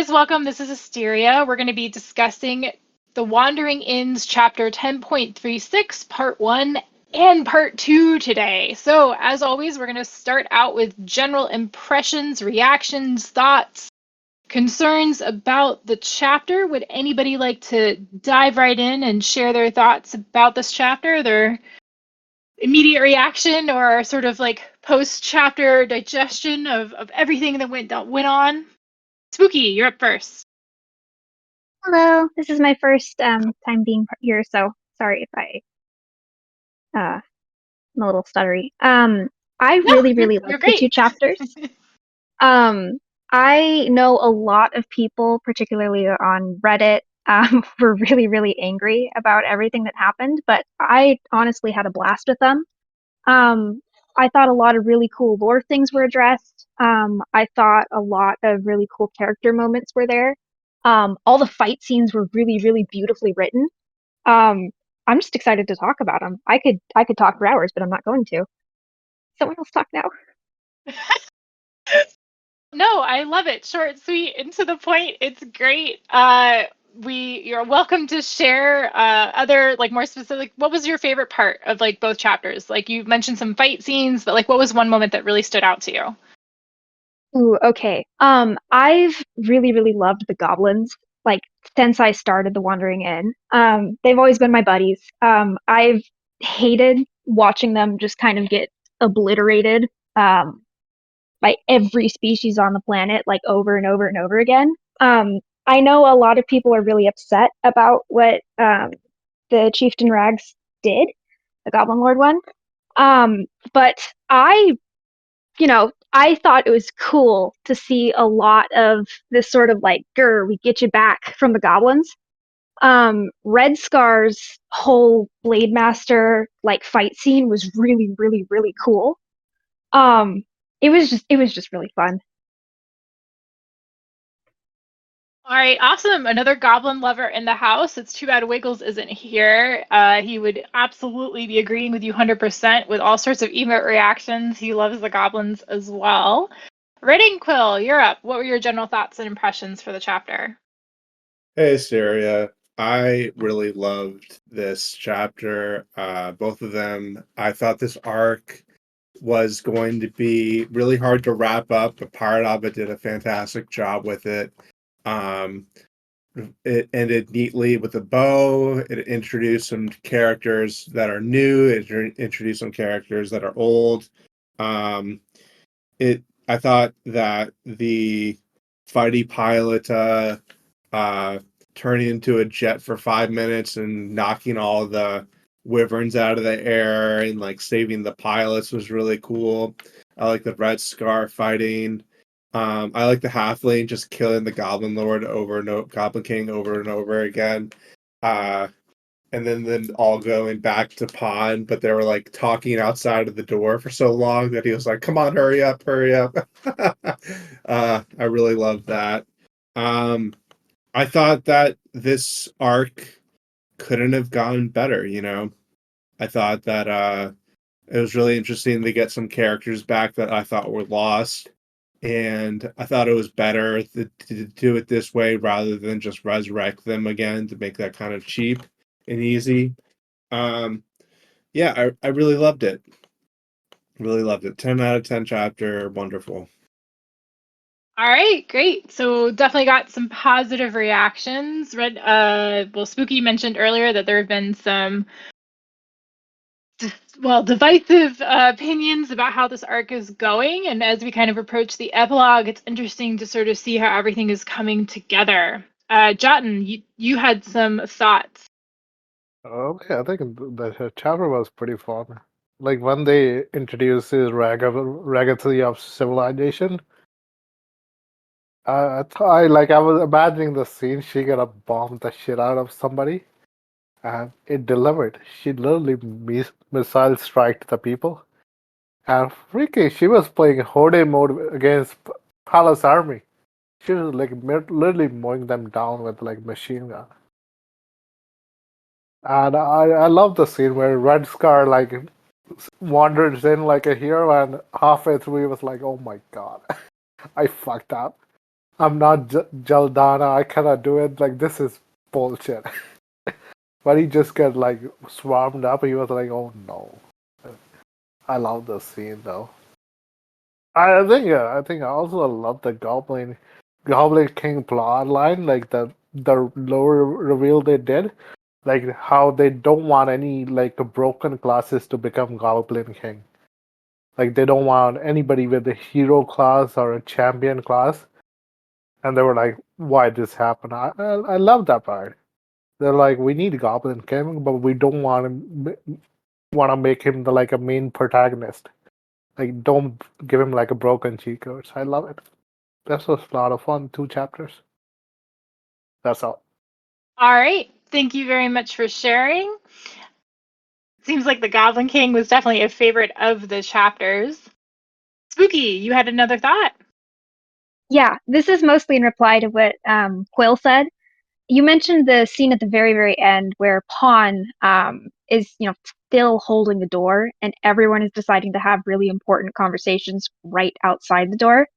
guys, welcome. This is Asteria. We're going to be discussing the Wandering Inns chapter 10.36, part 1 and part 2 today. So, as always, we're going to start out with general impressions, reactions, thoughts, concerns about the chapter. Would anybody like to dive right in and share their thoughts about this chapter, their immediate reaction, or sort of like post-chapter digestion of everything that went on? Spooky, you're up first. Hello, this is my first time being here, so sorry if I'm a little stuttery. I No, really you're liked the two great. chapters. Um, I know a lot of people, particularly on Reddit, were really angry about everything that happened, but I honestly had a blast with them. I thought a lot of really cool lore things were addressed. I thought a lot of really cool character moments were there. All the fight scenes were really beautifully written. Um, I'm just excited to talk about them. I could talk for hours, but I'm not going to. Someone else talk now. No, I love it. Short, sweet, and to the point. It's great. You're welcome to share other like more specific. What was your favorite part of like both chapters? Like you mentioned some fight scenes, but like what was one moment that really stood out to you? Ooh, okay. I've really loved the goblins, like since I started the Wandering Inn. They've always been my buddies. I've hated watching them just kind of get obliterated, by every species on the planet, like over and over and over again. I know a lot of people are really upset about what the Chieftain Rags did, the Goblin Lord one. But I thought it was cool to see a lot of this sort of like, grr, we get you back from the goblins. Red Scar's whole Blade Master like fight scene was really cool. Um, it was just really fun. All right, awesome. Another goblin lover in the house. It's too bad Wiggles isn't here. He would absolutely be agreeing with you 100% with all sorts of emote reactions. He loves the goblins as well. Reading Quill, you're up. What were your general thoughts and impressions for the chapter? Hey, Syria. I really loved this chapter. Both of them. I thought this arc was going to be really hard to wrap up, but Pirate Abba did a fantastic job with it. Um, it ended neatly with a bow. It introduced some characters that are new. It introduced some characters that are old. Um, I thought that the fighty pilot uh, turning into a jet for 5 minutes and knocking all the wyverns out of the air and like saving the pilots was really cool. I like the Red Scar fighting. I like the halfling just killing the Goblin Lord Goblin King over and over again. Uh, and then all going back to Pond, but they were like talking outside of the door for so long that he was like, "Come on, hurry up, hurry up." I really loved that. Um, I thought that this arc couldn't have gone better, you know. I thought that it was really interesting to get some characters back that I thought were lost. And I thought it was better to do it this way rather than just resurrect them again to make that kind of cheap and easy. Um, yeah, I really loved it. Really loved it. 10 out of 10 chapter. Wonderful. All right, great. So definitely got some positive reactions. Well, Spooky mentioned earlier that there have been some, divisive opinions about how this arc is going. And as we kind of approach the epilogue, it's interesting to sort of see how everything is coming together. Jotun, you had some thoughts. Okay, I think the chapter was pretty fun. Like when they introduced his ragazzi of civilization, I was imagining the scene. She gonna bomb the shit out of somebody, and it delivered. She literally missile striked the people, and freaking, she was playing Horde mode against Palace Army. She was like literally mowing them down with like machine gun. And I love the scene where Red Scar like wanders in like a hero, and halfway through he was like, "Oh my god, I fucked up." I'm not Jaldana. I cannot do it. Like, this is bullshit. But he just got like swarmed up. He was like, oh no. I love this scene though. I think I also love the Goblin King plot line, like the lower reveal they did, like how they don't want any like broken classes to become Goblin King. Like they don't want anybody with a hero class or a champion class, and they were like, "Why this happened?" I love that part. They're like, "We need Goblin King, but we don't want to make him the like a main protagonist. Like, don't give him like a broken cheat codes." I love it. This was a lot of fun. 2 chapters. That's all. All right. Thank you very much for sharing. Seems like the Goblin King was definitely a favorite of the chapters. Spooky, you had another thought? Yeah, this is mostly in reply to what Quill said. You mentioned the scene at the very, very end where Pawn is, still holding the door, and everyone is deciding to have really important conversations right outside the door.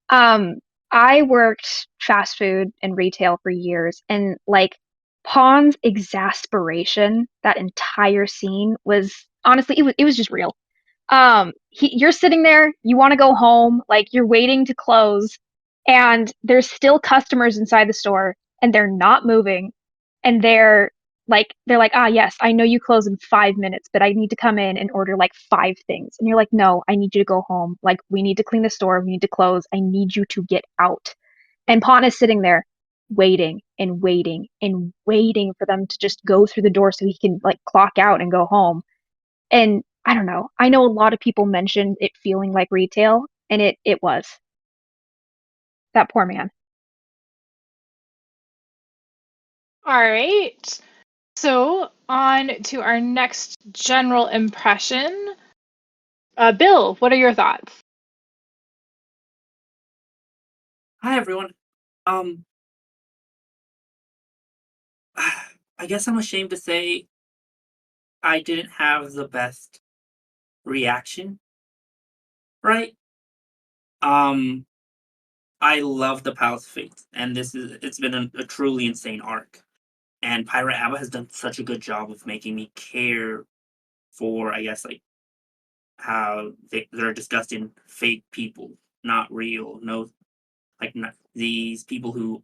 Um, I worked fast food and retail for years, and like Pawn's exasperation, that entire scene was honestly, it was just real. You're sitting there, you want to go home, like you're waiting to close, and there's still customers inside the store, and they're not moving, and they're like, ah, yes, I know you close in 5 minutes, but I need to come in and order like 5 things. And you're like, no, I need you to go home. Like, we need to clean the store, we need to close, I need you to get out. And Pawn is sitting there waiting and waiting and waiting for them to just go through the door so he can like clock out and go home. And I don't know. I know a lot of people mentioned it feeling like retail, and it was. That poor man. All right. So on to our next general impression. Bill, what are your thoughts? Hi everyone. Um, I guess I'm ashamed to say I didn't have the best reaction, right? Um, I love the Palace of Faith, and it's been a truly insane arc. And Pirate Abba has done such a good job of making me care for, I guess, like how they're discussing fake people, not real. No, like not, these people who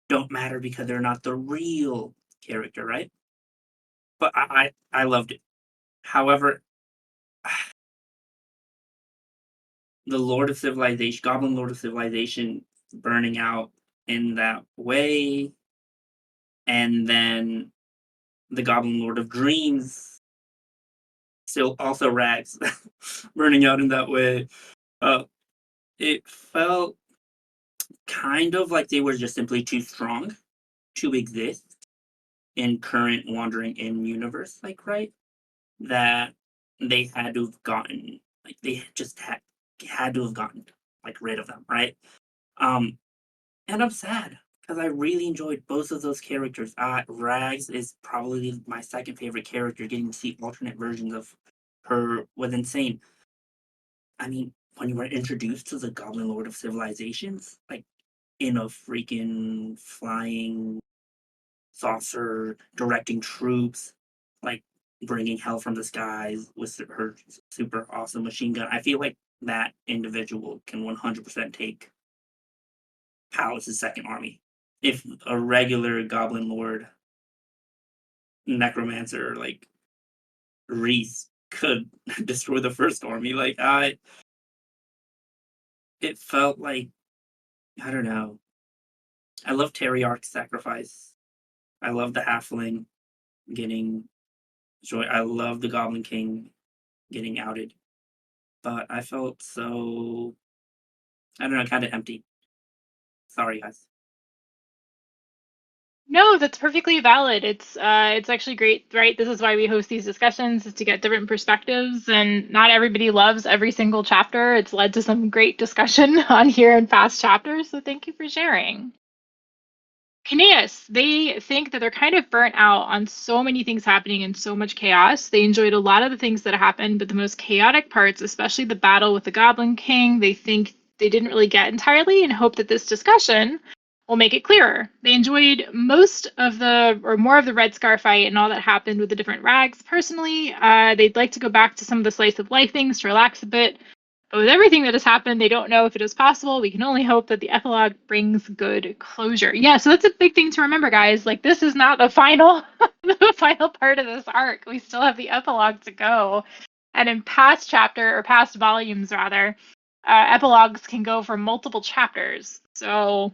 don't matter because they're not the real character, right? But I loved it. However, the Lord of Civilization, Goblin Lord of Civilization, burning out in that way, and then the Goblin Lord of Dreams, still also Rags, burning out in that way. Uh, it felt kind of like they were just simply too strong to exist in current Wandering Inn universe, like, right? That they had to have gotten, like, they just had to have gotten like rid of them, right? Um, and I'm sad because I really enjoyed both of those characters. Rags is probably my second favorite character. Getting to see alternate versions of her was insane. I mean, when you were introduced to the Goblin Lord of Civilizations, like in a freaking flying saucer, directing troops, like bringing hell from the skies with her super awesome machine gun. I feel like that individual can 100% take Palace's second army. If a regular Goblin Lord necromancer like Reese could destroy the first army, like it felt like, I don't know. I love Teriarch's sacrifice. I love the halfling getting joy. I love the Goblin King getting outed. But I felt so, I don't know, kind of empty. Sorry, guys. No, that's perfectly valid. It's actually great, right? This is why we host these discussions, is to get different perspectives, and not everybody loves every single chapter. It's led to some great discussion on here in past chapters, so thank you for sharing. Kineas, they think that they're kind of burnt out on so many things happening and so much chaos. They enjoyed a lot of the things that happened, but the most chaotic parts, especially the battle with the Goblin King, they think they didn't really get entirely, and hope that this discussion will make it clearer. They enjoyed more of the Red Scar fight and all that happened with the different rags. Personally, they'd like to go back to some of the slice of life things to relax a bit. But with everything that has happened, they don't know if it is possible. We can only hope that the epilogue brings good closure. Yeah, so that's a big thing to remember, guys. Like, this is not the final, the final part of this arc. We still have the epilogue to go. And in past volumes, rather, epilogues can go for multiple chapters. So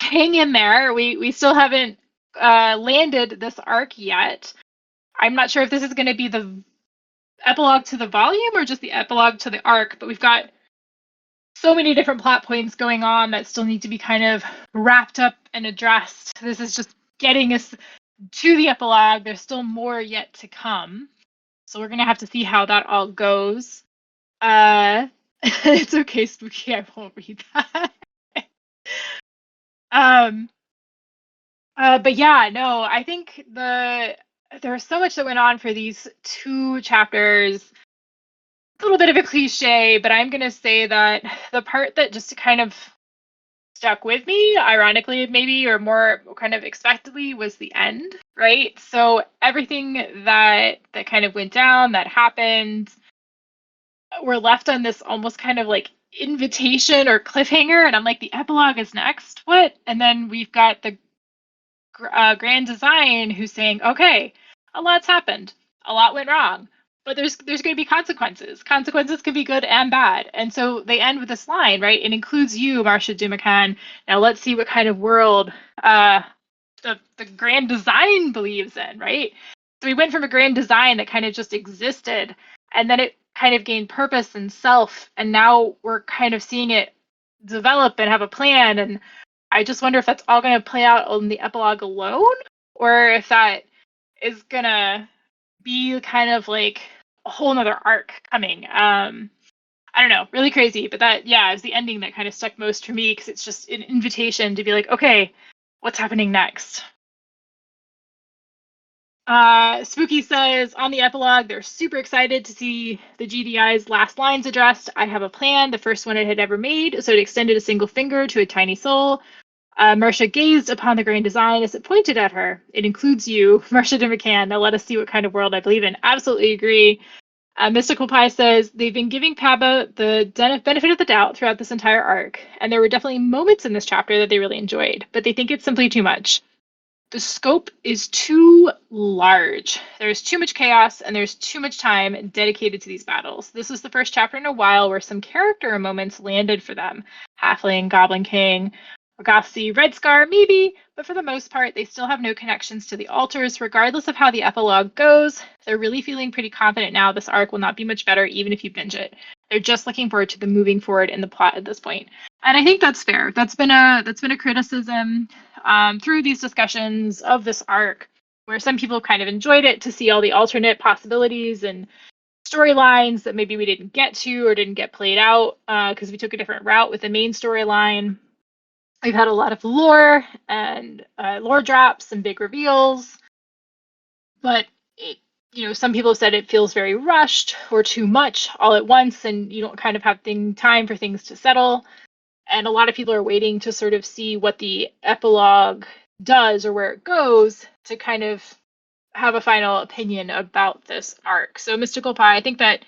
hang in there. We still haven't landed this arc yet. I'm not sure if this is going to be the epilogue to the volume or just the epilogue to the arc, but we've got so many different plot points going on that still need to be kind of wrapped up and addressed. This is just getting us to the epilogue. There's still more yet to come, so we're gonna have to see how that all goes. It's okay, Spooky, I won't read that. But yeah, no, I think there was so much that went on for these 2 chapters. A little bit of a cliche, but I'm going to say that the part that just kind of stuck with me, ironically maybe, or more kind of expectedly, was the end, right? So everything that kind of went down, that happened, we're left on this almost kind of like invitation or cliffhanger, and I'm like, the epilogue is next? What? And then we've got the grand design who's saying, okay, a lot's happened, a lot went wrong, but there's going to be consequences. Consequences can be good and bad. And so they end with this line, right? It includes you, Marcia Dumacan. Now let's see what kind of world the grand design believes in, right? So we went from a grand design that kind of just existed, and then it kind of gained purpose and self, and now we're kind of seeing it develop and have a plan. And I just wonder if that's all going to play out on the epilogue alone, or if that is going to be kind of like a whole nother arc coming. I don't know, really crazy. But that, yeah, is the ending that kind of stuck most for me, because it's just an invitation to be like, okay, what's happening next? Spooky says, on the epilogue, they're super excited to see the GDI's last lines addressed. I have a plan, the first one it had ever made, so it extended a single finger to a tiny soul. Marcia gazed upon the grand design as it pointed at her. It includes you, Marcia de McCann. Now let us see what kind of world I believe in. Absolutely agree. Mystical Pie says, they've been giving Paba the benefit of the doubt throughout this entire arc, and there were definitely moments in this chapter that they really enjoyed, but they think it's simply too much. The scope is too large. There's too much chaos, and there's too much time dedicated to these battles. This is the first chapter in a while where some character moments landed for them. Halfling, Goblin King, Ragasi, Red Scar, maybe, but for the most part, they still have no connections to the altars. Regardless of how the epilogue goes, they're really feeling pretty confident now this arc will not be much better, even if you binge it. They're just looking forward to the moving forward in the plot at this point. And I think that's fair. That's been a criticism through these discussions of this arc, where some people kind of enjoyed it to see all the alternate possibilities and storylines that maybe we didn't get to or didn't get played out because we took a different route with the main storyline. We've had a lot of lore and lore drops and big reveals, but some people have said it feels very rushed or too much all at once, and you don't kind of have time for things to settle. And a lot of people are waiting to sort of see what the epilogue does or where it goes to kind of have a final opinion about this arc. So Mystical Pie, I think that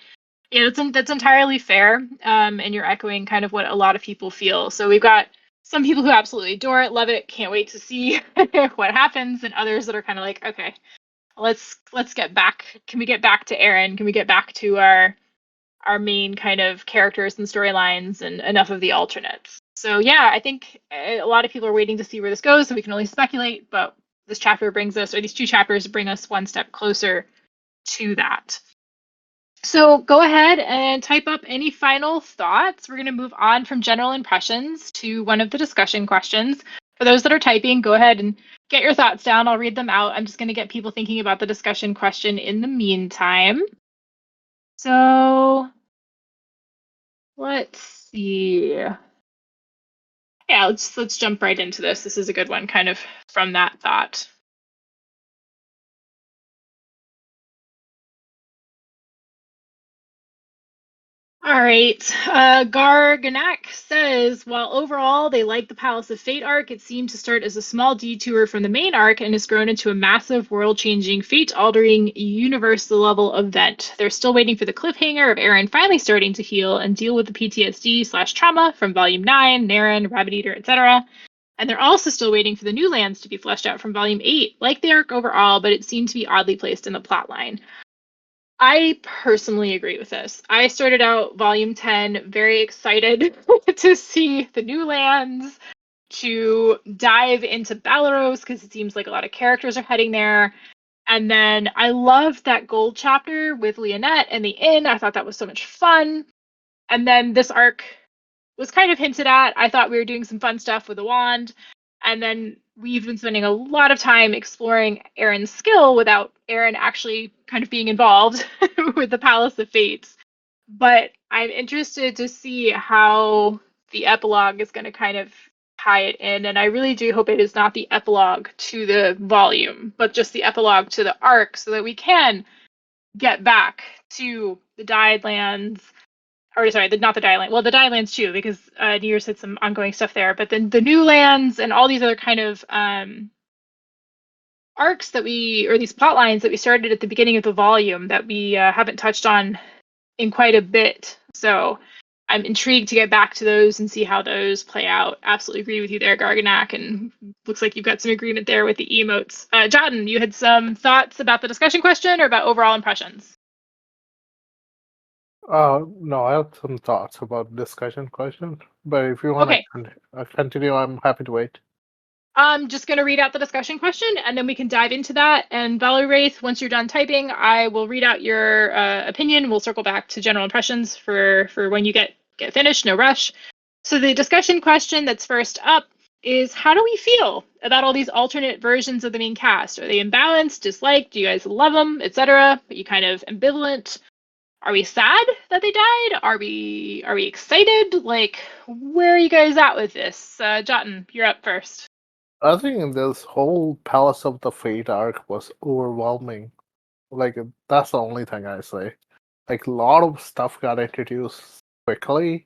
that's entirely fair, and you're echoing kind of what a lot of people feel. So we've got some people who absolutely adore it, love it, can't wait to see what happens, and others that are kind of like, okay, let's get back. Can we get back to Aaron? Can we get back to our main kind of characters and storylines and enough of the alternates? So yeah, I think a lot of people are waiting to see where this goes, so we can only speculate, but this chapter brings us, or these 2 chapters bring us one step closer to that. So go ahead and type up any final thoughts. We're going to move on from general impressions to one of the discussion questions. For those that are typing, go ahead and get your thoughts down. I'll read them out. I'm just going to get people thinking about the discussion question in the meantime. So let's see. Yeah, let's jump right into this. This is a good one, kind of from that thought. All right. Garganak says, while overall they like the Palace of Fate arc, it seemed to start as a small detour from the main arc and has grown into a massive, world-changing, fate-altering, universe-level event. They're still waiting for the cliffhanger of Eren finally starting to heal and deal with the PTSD/trauma from Volume 9, Naren, Rabbit Eater, etc. And they're also still waiting for the new lands to be fleshed out from Volume 8, like the arc overall, but it seemed to be oddly placed in the plotline. I personally agree with this. I started out Volume 10 very excited to see the new lands, to dive into Balaros, because it seems like a lot of characters are heading there. And then I loved that gold chapter with Leonette and the inn. I thought that was so much fun. And then this arc was kind of hinted at. I thought we were doing some fun stuff with the wand. And then we've been spending a lot of time exploring Eren's skill without Eren actually kind of being involved with the Palace of Fates. But I'm interested to see how the epilogue is going to kind of tie it in. And I really do hope it is not the epilogue to the volume, but just the epilogue to the arc so that we can get back to the Dyed Lands. Or sorry, not the Dyed. Well, the Dyed Lands too, because Nira said some ongoing stuff there. But then the new lands and all these other kind of arcs that these plot lines that we started at the beginning of the volume that we haven't touched on in quite a bit. So I'm intrigued to get back to those and see how those play out. Absolutely agree with you there, Garganak, and looks like you've got some agreement there with the emotes. Jotten, you had some thoughts about the discussion question or about overall impressions? No, I have some thoughts about discussion question, but if you want Okay. to continue, I'm happy to wait. I'm just going to read out the discussion question, and then we can dive into that. And Valerie Wraith, once you're done typing, I will read out your opinion. We'll circle back to general impressions for when you get finished. No rush. So the discussion question that's first up is, how do we feel about all these alternate versions of the main cast? Are they imbalanced, disliked? Do you guys love them, etc.? Are you kind of ambivalent? Are we sad that they died? Are we excited? Like, where are you guys at with this? Jotten, you're up first. I think this whole Palace of the Fate arc was overwhelming. Like, that's the only thing I say. Like, a lot of stuff got introduced quickly.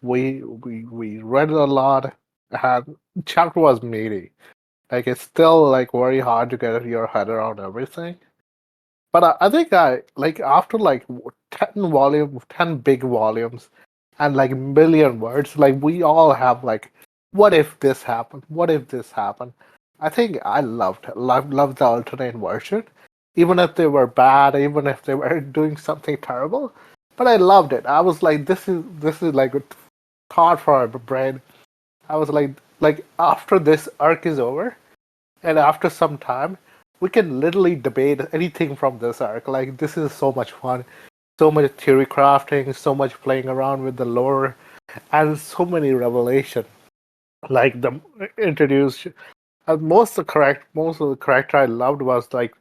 We read a lot. Chapter was meaty. Like, it's still like very hard to get your head around everything. But I think after 10 big volumes and like million words, like we all have like, what if this happened? What if this happened? I think I loved the alternate version, even if they were bad, even if they were doing something terrible. But I loved it. I was like, this is like a thought for our brain. I was like after this arc is over, and after some time, we can literally debate anything from this arc. Like, this is so much fun, so much theory crafting, so much playing around with the lore, and so many revelations. Like the introduced, most of the character I loved was like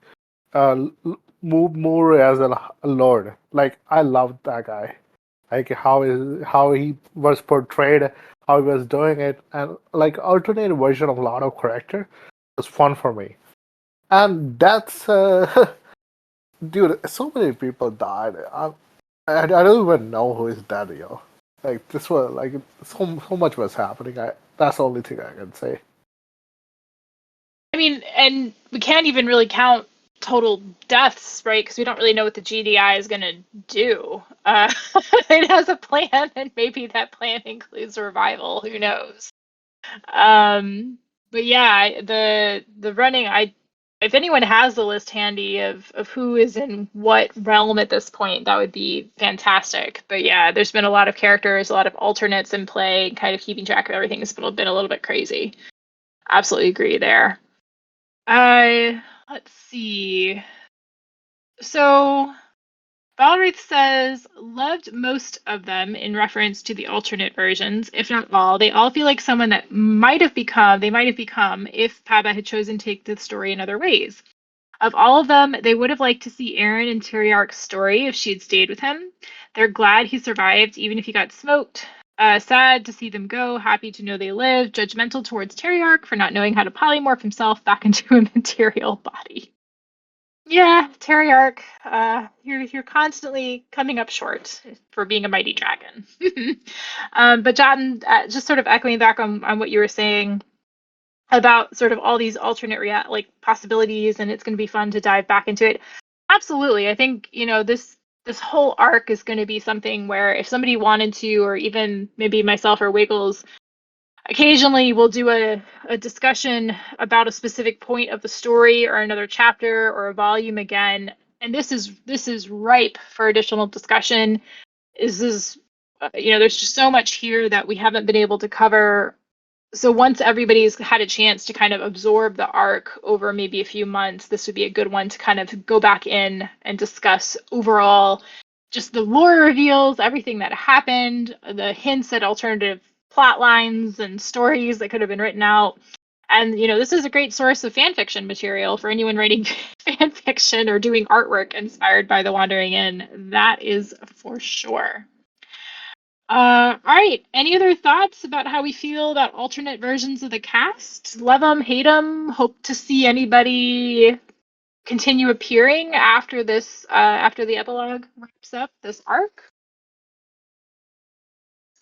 Moore as a lord. Like, I loved that guy. Like how he was portrayed, how he was doing it, and like alternate version of a lot of character was fun for me. And that's dude. So many people died. I don't even know who is dead, yo. Like, this was like so much was happening. That's the only thing I can say. I mean, and we can't even really count total deaths, right? Because we don't really know what the GDI is going to do. It has a plan, and maybe that plan includes revival. Who knows? But yeah, the running. If anyone has the list handy of who is in what realm at this point, that would be fantastic. But yeah, there's been a lot of characters, a lot of alternates in play, kind of keeping track of everything has been a little bit crazy. Absolutely agree there. Let's see. So Valerie says, loved most of them in reference to the alternate versions, if not all. They all feel like someone that might have become if Paba had chosen to take the story in other ways. Of all of them, they would have liked to see Eren and Tyriarch's story if she had stayed with him. They're glad he survived, even if he got smoked. Sad to see them go, happy to know they lived, judgmental towards Tyriarch for not knowing how to polymorph himself back into a material body. Yeah, Terriarch, you're constantly coming up short for being a mighty dragon. But Jotten, just sort of echoing back on what you were saying about sort of all these alternate possibilities, and it's going to be fun to dive back into it. Absolutely, I think this whole arc is going to be something where if somebody wanted to, or even maybe myself or Wiggles, occasionally we'll do a discussion about a specific point of the story or another chapter or a volume again, and this is ripe for additional discussion. There's just so much here that we haven't been able to cover. So once everybody's had a chance to kind of absorb the arc over maybe a few months, this would be a good one to kind of go back in and discuss overall just the lore reveals, everything that happened, the hints at alternative plot lines and stories that could have been written out. And this is a great source of fan fiction material for anyone writing fan fiction or doing artwork inspired by the Wandering Inn. That is for sure. All right. Any other thoughts about how we feel about alternate versions of the cast? Love them, hate them. Hope to see anybody continue appearing after this, after the epilogue wraps up this arc.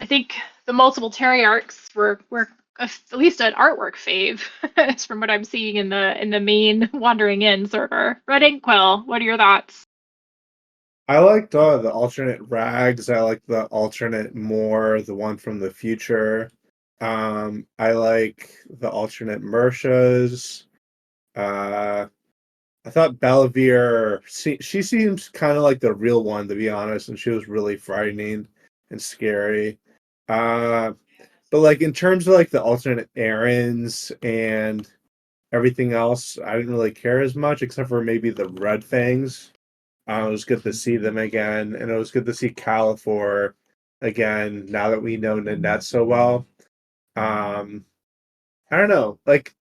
I think the multiple Terriarchs were at least an artwork fave, from what I'm seeing in the main Wandering Inn server. Red Inkwell, what are your thoughts? I liked the alternate rags. I like the alternate more, the one from the future. I like the alternate Mershas. I thought Bellavere, she seems kind of like the real one, to be honest, and she was really frightening and scary. Uh, but like in terms of like the alternate errands and everything else, I didn't really care as much, except for maybe the Red Fangs. It was good to see them again, and it was good to see Califor again. Now that we know Nanette so well, I don't know. Like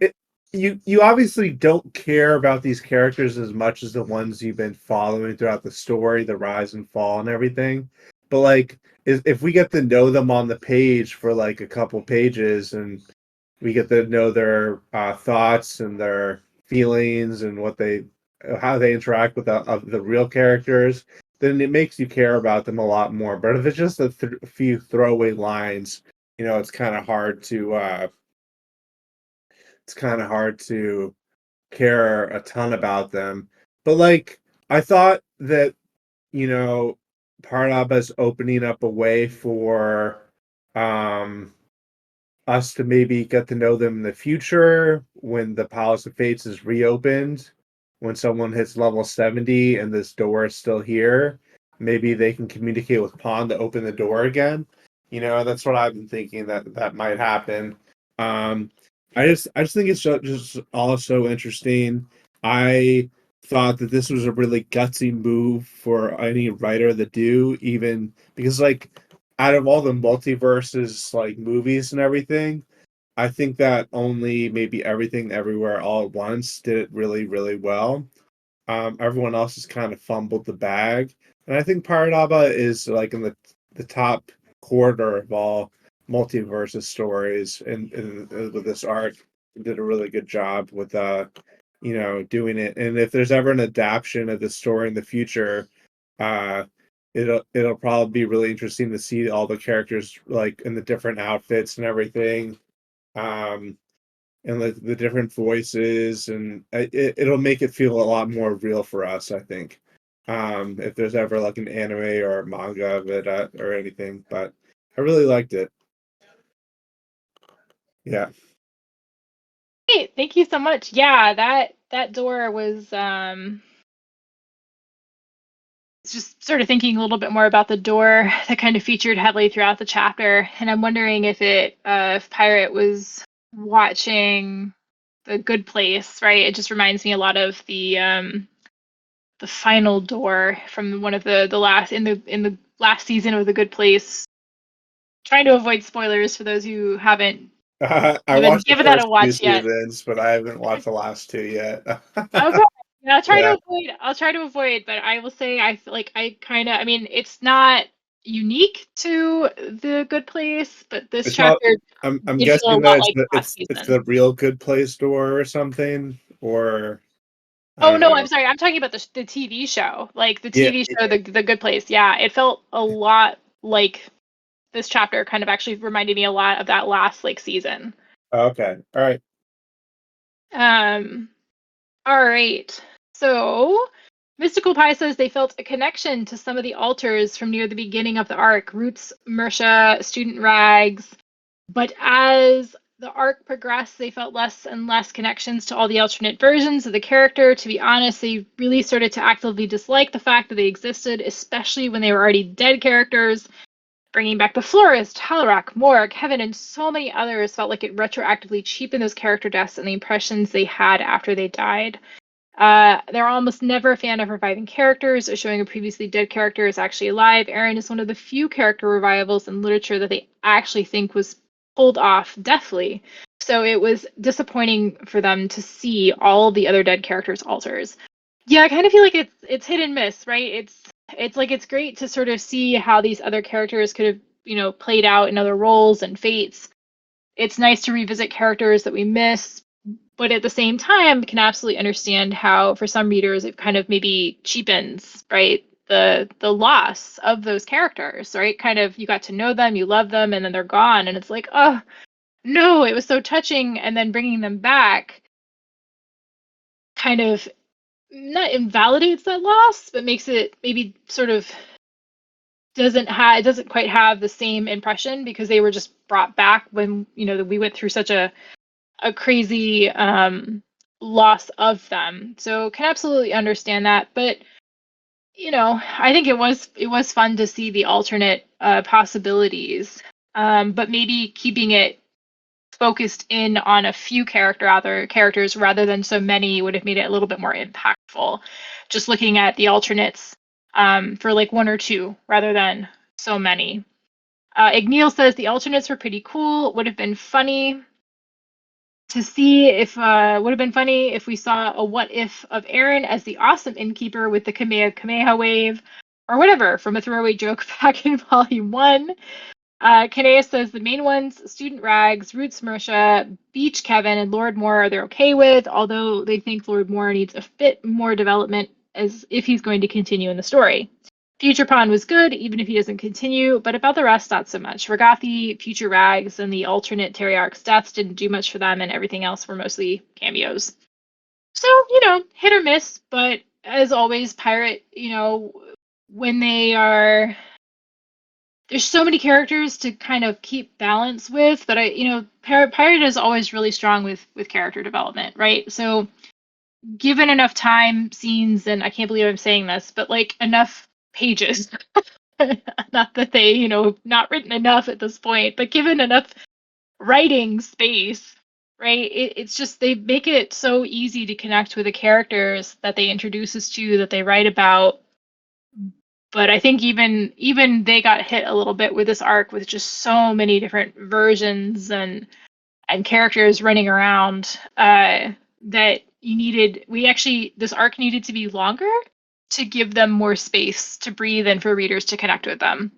you obviously don't care about these characters as much as the ones you've been following throughout the story, the rise and fall and everything. But like, if we get to know them on the page for like a couple pages, and we get to know their thoughts and their feelings and how they interact with the real characters, then it makes you care about them a lot more. But if it's just a few throwaway lines, it's kind of hard to care a ton about them. But like, I thought that, you know, Parnaba's opening up a way for um us to maybe get to know them in the future when the Palace of Fates is reopened, when someone hits level 70 and this door is still here. Maybe they can communicate with Pond to open the door again. That's what I've been thinking that might happen. Um, I just think it's just all so interesting. I thought that this was a really gutsy move for any writer to do, even because like out of all the multiverses like movies and everything, I think that only maybe Everything Everywhere All at Once did it really, really well. Everyone else has kind of fumbled the bag, and I think Paradaba is like in the top quarter of all multiverses stories, and with this arc, did a really good job with doing it. And if there's ever an adaptation of the story in the future, uh, it'll probably be really interesting to see all the characters like in the different outfits and everything. Um, and the different voices, and it'll make it feel a lot more real for us, I think. If there's ever like an anime or a manga of it or anything, but I really liked it. Yeah. Hey, thank you so much. Yeah, that door was just sort of thinking a little bit more about the door that kind of featured heavily throughout the chapter, and I'm wondering if Pirate was watching The Good Place, right? It just reminds me a lot of the final door from one of the last in the last season of The Good Place. Trying to avoid spoilers for those who haven't I even watched the given that a first two watch yet. seasons, but I haven't watched the last two yet. Okay. Yeah, I'll try Yeah. to avoid. I'll try to avoid, but I will say I feel like I kind of. I mean, it's not unique to The Good Place, but this It's not. chapter I'm did feel a guessing lot that like last it's season. the Real Good Place door or something, or I Oh don't no, know. I'm sorry. I'm talking about the TV show, like the Yeah, TV show, the Good Place. Yeah, it felt a lot like this chapter. Kind of actually reminded me a lot of that last like season. okay. All right. All right. So, Mystical Pie says they felt a connection to some of the altars from near the beginning of the arc, Roots, Mersha, Student Rags. But as the arc progressed, they felt less and less connections to all the alternate versions of the character. To be honest, they really started to actively dislike the fact that they existed, especially when they were already dead characters. Bringing back the Florist, Hallorak, Morg, Heaven, and so many others felt like it retroactively cheapened those character deaths and the impressions they had after they died. They're almost never a fan of reviving characters or showing a previously dead character is actually alive. Aaron is one of the few character revivals in literature that they actually think was pulled off deftly. So it was disappointing for them to see all the other dead characters' altars. Yeah, I kind of feel like it's hit and miss, right? It's like it's great to sort of see how these other characters could have, played out in other roles and fates. It's nice to revisit characters that we miss, but at the same time, can absolutely understand how for some readers it kind of maybe cheapens, right? The loss of those characters, right? Kind of you got to know them, you love them, and then they're gone, and it's like, oh no, it was so touching, and then bringing them back kind of not invalidates that loss, but makes it maybe sort of doesn't quite have the same impression because they were just brought back when we went through such a crazy loss of them. So can absolutely understand that, but I think it was fun to see the alternate possibilities, but maybe keeping it focused in on a few other characters rather than so many would have made it a little bit more impactful. Just looking at the alternates for like one or two rather than so many. Igneal says the alternates were pretty cool. Would have been funny to see if we saw a what if of Aaron as the awesome innkeeper with the Kamehameha wave or whatever from a throwaway joke back in volume 1. Kanea says the main ones, Student Rags, Roots Mersha, Beach Kevin, and Lord Moore they're okay with, although they think Lord Moore needs a bit more development as if he's going to continue in the story. Future Pawn was good, even if he doesn't continue, but about the rest, not so much. Ragathi, Future Rags, and the alternate Teriarch's deaths didn't do much for them, and everything else were mostly cameos. So, hit or miss, but as always, Pirate, when they are there's so many characters to kind of keep balance with, but Pirate is always really strong with character development, right? So given enough time, scenes, and I can't believe I'm saying this, but like enough pages, not that they, not written enough at this point, but given enough writing space, right? It's just they make it so easy to connect with the characters that they introduce us to, that they write about. But I think even they got hit a little bit with this arc with just so many different versions and characters running around that this arc needed to be longer to give them more space to breathe and for readers to connect with them.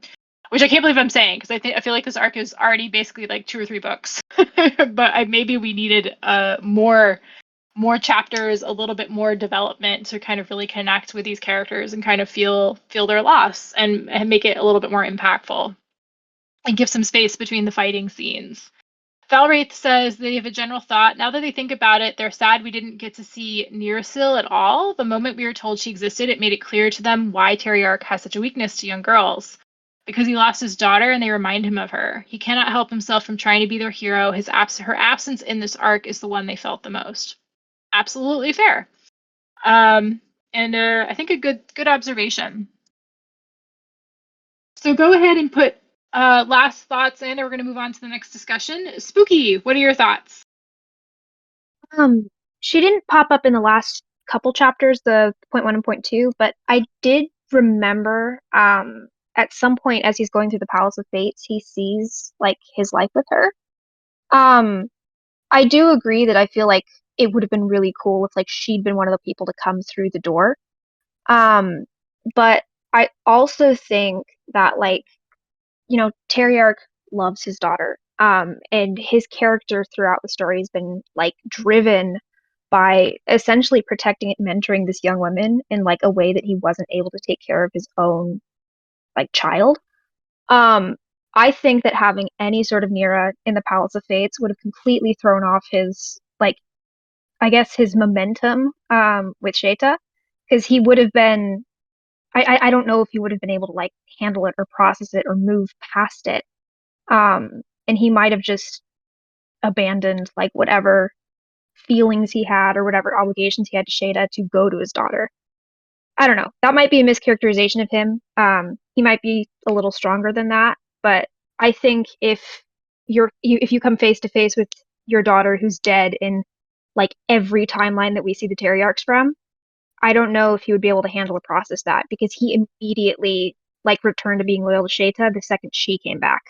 Which I can't believe I'm saying because I feel like this arc is already basically like 2 or 3 books, but maybe we needed more chapters, a little bit more development to kind of really connect with these characters and kind of feel their loss and make it a little bit more impactful and give some space between the fighting scenes. Valwraith says they have a general thought. Now that they think about it, they're sad we didn't get to see Nirasil at all. The moment we were told she existed, it made it clear to them why Teriarch has such a weakness to young girls. Because he lost his daughter and they remind him of her. He cannot help himself from trying to be their hero. Her absence in this arc is the one they felt the most. Absolutely fair. And I think a good observation. So go ahead and put last thoughts in, and we're going to move on to the next discussion. Spooky, what are your thoughts? She didn't pop up in the last couple chapters, the point 1 and point 2, but I did remember at some point as he's going through the Palace of Fates, he sees like his life with her. I do agree that I feel like it would have been really cool if like she'd been one of the people to come through the door. But I also think that like, Teriarch loves his daughter. And his character throughout the story has been like driven by essentially protecting and mentoring this young woman in like a way that he wasn't able to take care of his own like child. I think that having any sort of Nira in the Palace of Fates would have completely thrown off his like I guess his momentum with Sheta, because he would have been I don't know if he would have been able to like handle it or process it or move past it. And he might have just abandoned like whatever feelings he had or whatever obligations he had to Sheta to go to his daughter. I don't know. That might be a mischaracterization of him. He might be a little stronger than that, but I think if if you come face to face with your daughter who's dead in like every timeline that we see the Terriarchs from, I don't know if he would be able to handle or process that because he immediately like returned to being loyal to Sheta the second she came back.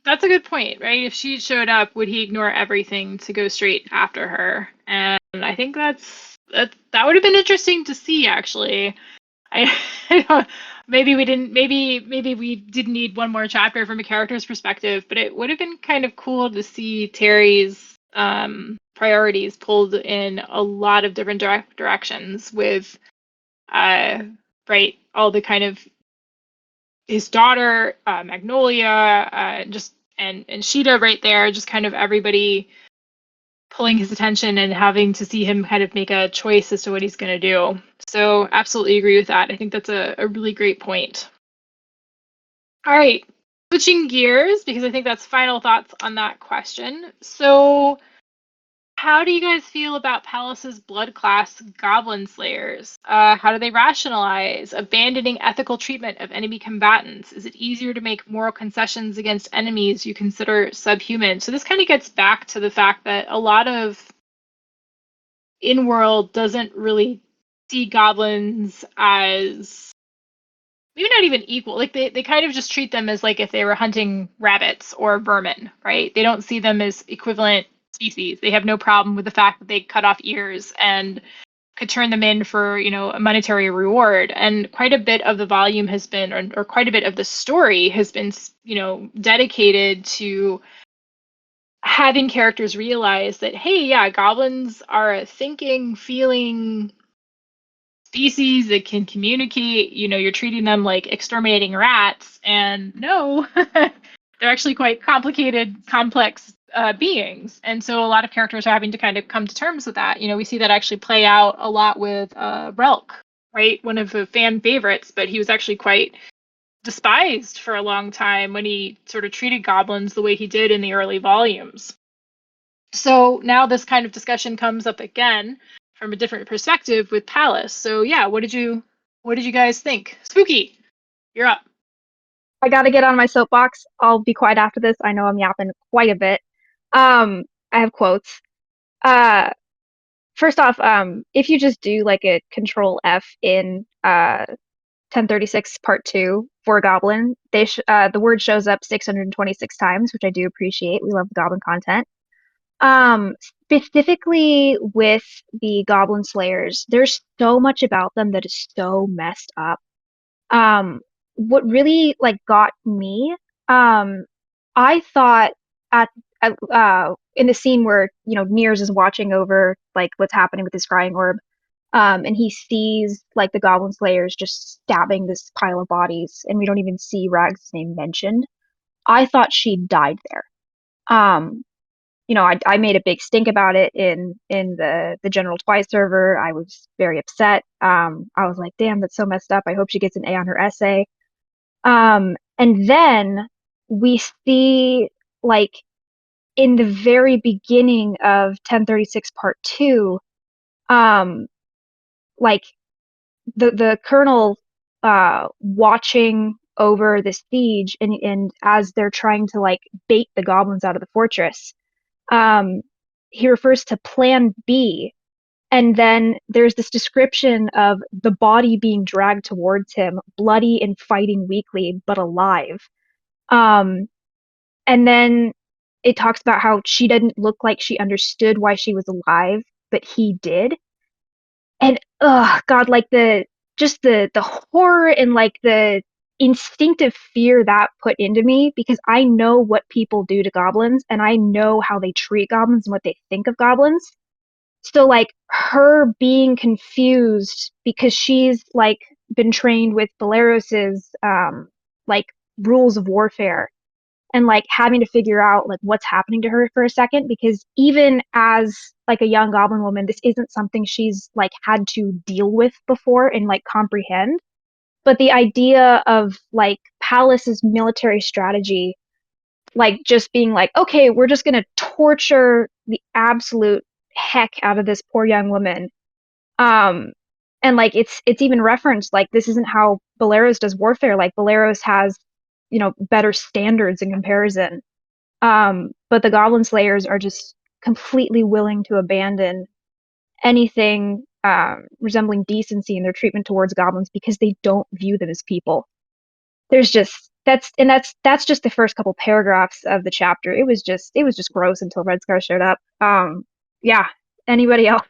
That's a good point, right? If she showed up, would he ignore everything to go straight after her? And I think that would have been interesting to see, actually. Maybe we didn't. Maybe we did need one more chapter from a character's perspective, but it would have been kind of cool to see Terry's priorities pulled in a lot of different directions with, right, all the kind of his daughter, Magnolia, just and Sheeta right there, just kind of everybody pulling his attention and having to see him kind of make a choice as to what he's going to do. So absolutely agree with that. I think that's a really great point. All right, switching gears because I think that's final thoughts on that question. So how do you guys feel about Palace's blood class goblin slayers? How do they rationalize abandoning ethical treatment of enemy combatants? Is it easier to make moral concessions against enemies you consider subhuman? So this kind of gets back to the fact that a lot of in-world doesn't really see goblins as maybe not even equal. Like they kind of just treat them as like if they were hunting rabbits or vermin, right? They don't see them as equivalent species. They have no problem with the fact that they cut off ears and could turn them in for, a monetary reward. And quite a bit of the volume has been, or quite a bit of the story has been, dedicated to having characters realize that, hey, yeah, goblins are a thinking, feeling species that can communicate. You're treating them like exterminating rats, and no, they're actually quite complicated, complex beings. And so a lot of characters are having to kind of come to terms with that. We see that actually play out a lot with Relk, right? One of the fan favorites, but he was actually quite despised for a long time when he sort of treated goblins the way he did in the early volumes. So now this kind of discussion comes up again from a different perspective with Palace. So yeah, what did you guys think? Spooky, you're up. I gotta get on my soapbox. I'll be quiet after this. I know I'm yapping quite a bit. I have quotes. First off, if you just do like a control F in 1036 part 2 for Goblin, the word shows up 626 times, which I do appreciate. We love the Goblin content. Specifically with the Goblin Slayers, there's so much about them that is so messed up. What really like got me, I thought at in the scene where Mears is watching over like what's happening with his scrying orb, and he sees like the Goblin Slayers just stabbing this pile of bodies, and we don't even see Rag's name mentioned. I thought she died there. I made a big stink about it in the General Twice server. I was very upset. I was like, damn, that's so messed up. I hope she gets an A on her essay. And then we see like in the very beginning of 1036 part 2, like the colonel watching over the siege and as they're trying to like bait the goblins out of the fortress, he refers to Plan B, and then there's this description of the body being dragged towards him, bloody and fighting weakly, but alive. And then it talks about how she didn't look like she understood why she was alive, but he did. And God, like the horror and like the instinctive fear that put into me, because I know what people do to goblins and I know how they treat goblins and what they think of goblins. So like her being confused because she's like been trained with Belarus's like rules of warfare, and like having to figure out like what's happening to her for a second, because even as like a young goblin woman, this isn't something she's like had to deal with before and like comprehend. But the idea of like Palace's military strategy, like just being like, okay, we're just gonna torture the absolute heck out of this poor young woman. Um, and like it's even referenced like this isn't how Belarus does warfare. Like Belarus has, you know, better standards in comparison. But the Goblin Slayers are just completely willing to abandon anything resembling decency in their treatment towards goblins because they don't view them as people. There's just that's just the first couple paragraphs of the chapter. It was just gross until Red Scar showed up. Yeah. Anybody else?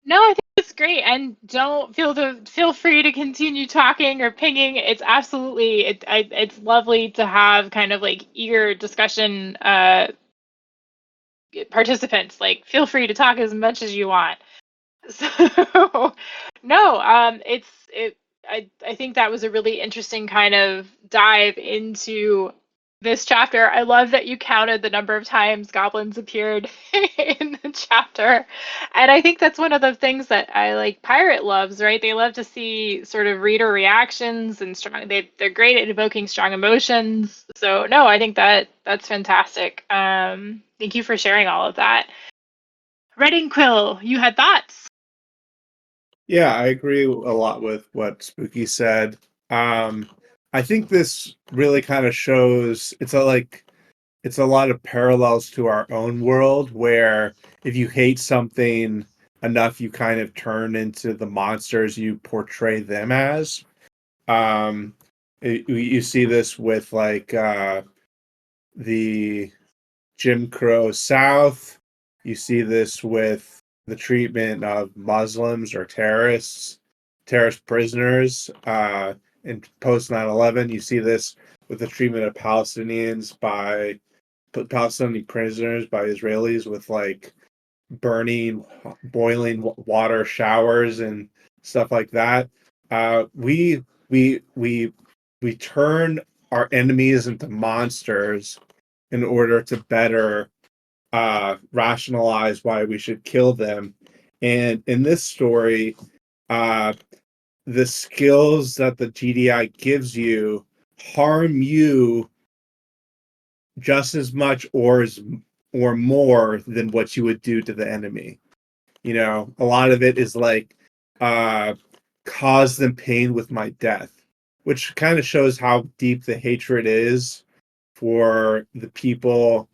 No, I think it's great, and don't feel free to continue talking or pinging. It's absolutely it's lovely to have kind of like eager discussion participants. Like, feel free to talk as much as you want. So no, I think that was a really interesting kind of dive into this chapter. I love that you counted the number of times goblins appeared in the chapter. And I think that's one of the things that I like Pirate loves, right? They love to see sort of reader reactions and strong they're great at evoking strong emotions. So no, I think that's fantastic. Thank you for sharing all of that. Redding Quill, you had thoughts? Yeah, I agree a lot with what Spooky said. I think this really kind of shows it's a lot of parallels to our own world, where if you hate something enough, you kind of turn into the monsters you portray them as. You see this with like the Jim Crow South. You see this with the treatment of Muslims or terrorist prisoners in post 9/11. You see this with the treatment of Palestinian prisoners by Israelis with like boiling water showers and stuff like that. We we we we turn our enemies into monsters in order to better rationalize why we should kill them. And in this story, uh, the skills that the GDI gives you harm you just as much or more than what you would do to the enemy. You know, a lot of it is like cause them pain with my death, which kind of shows how deep the hatred is for the people.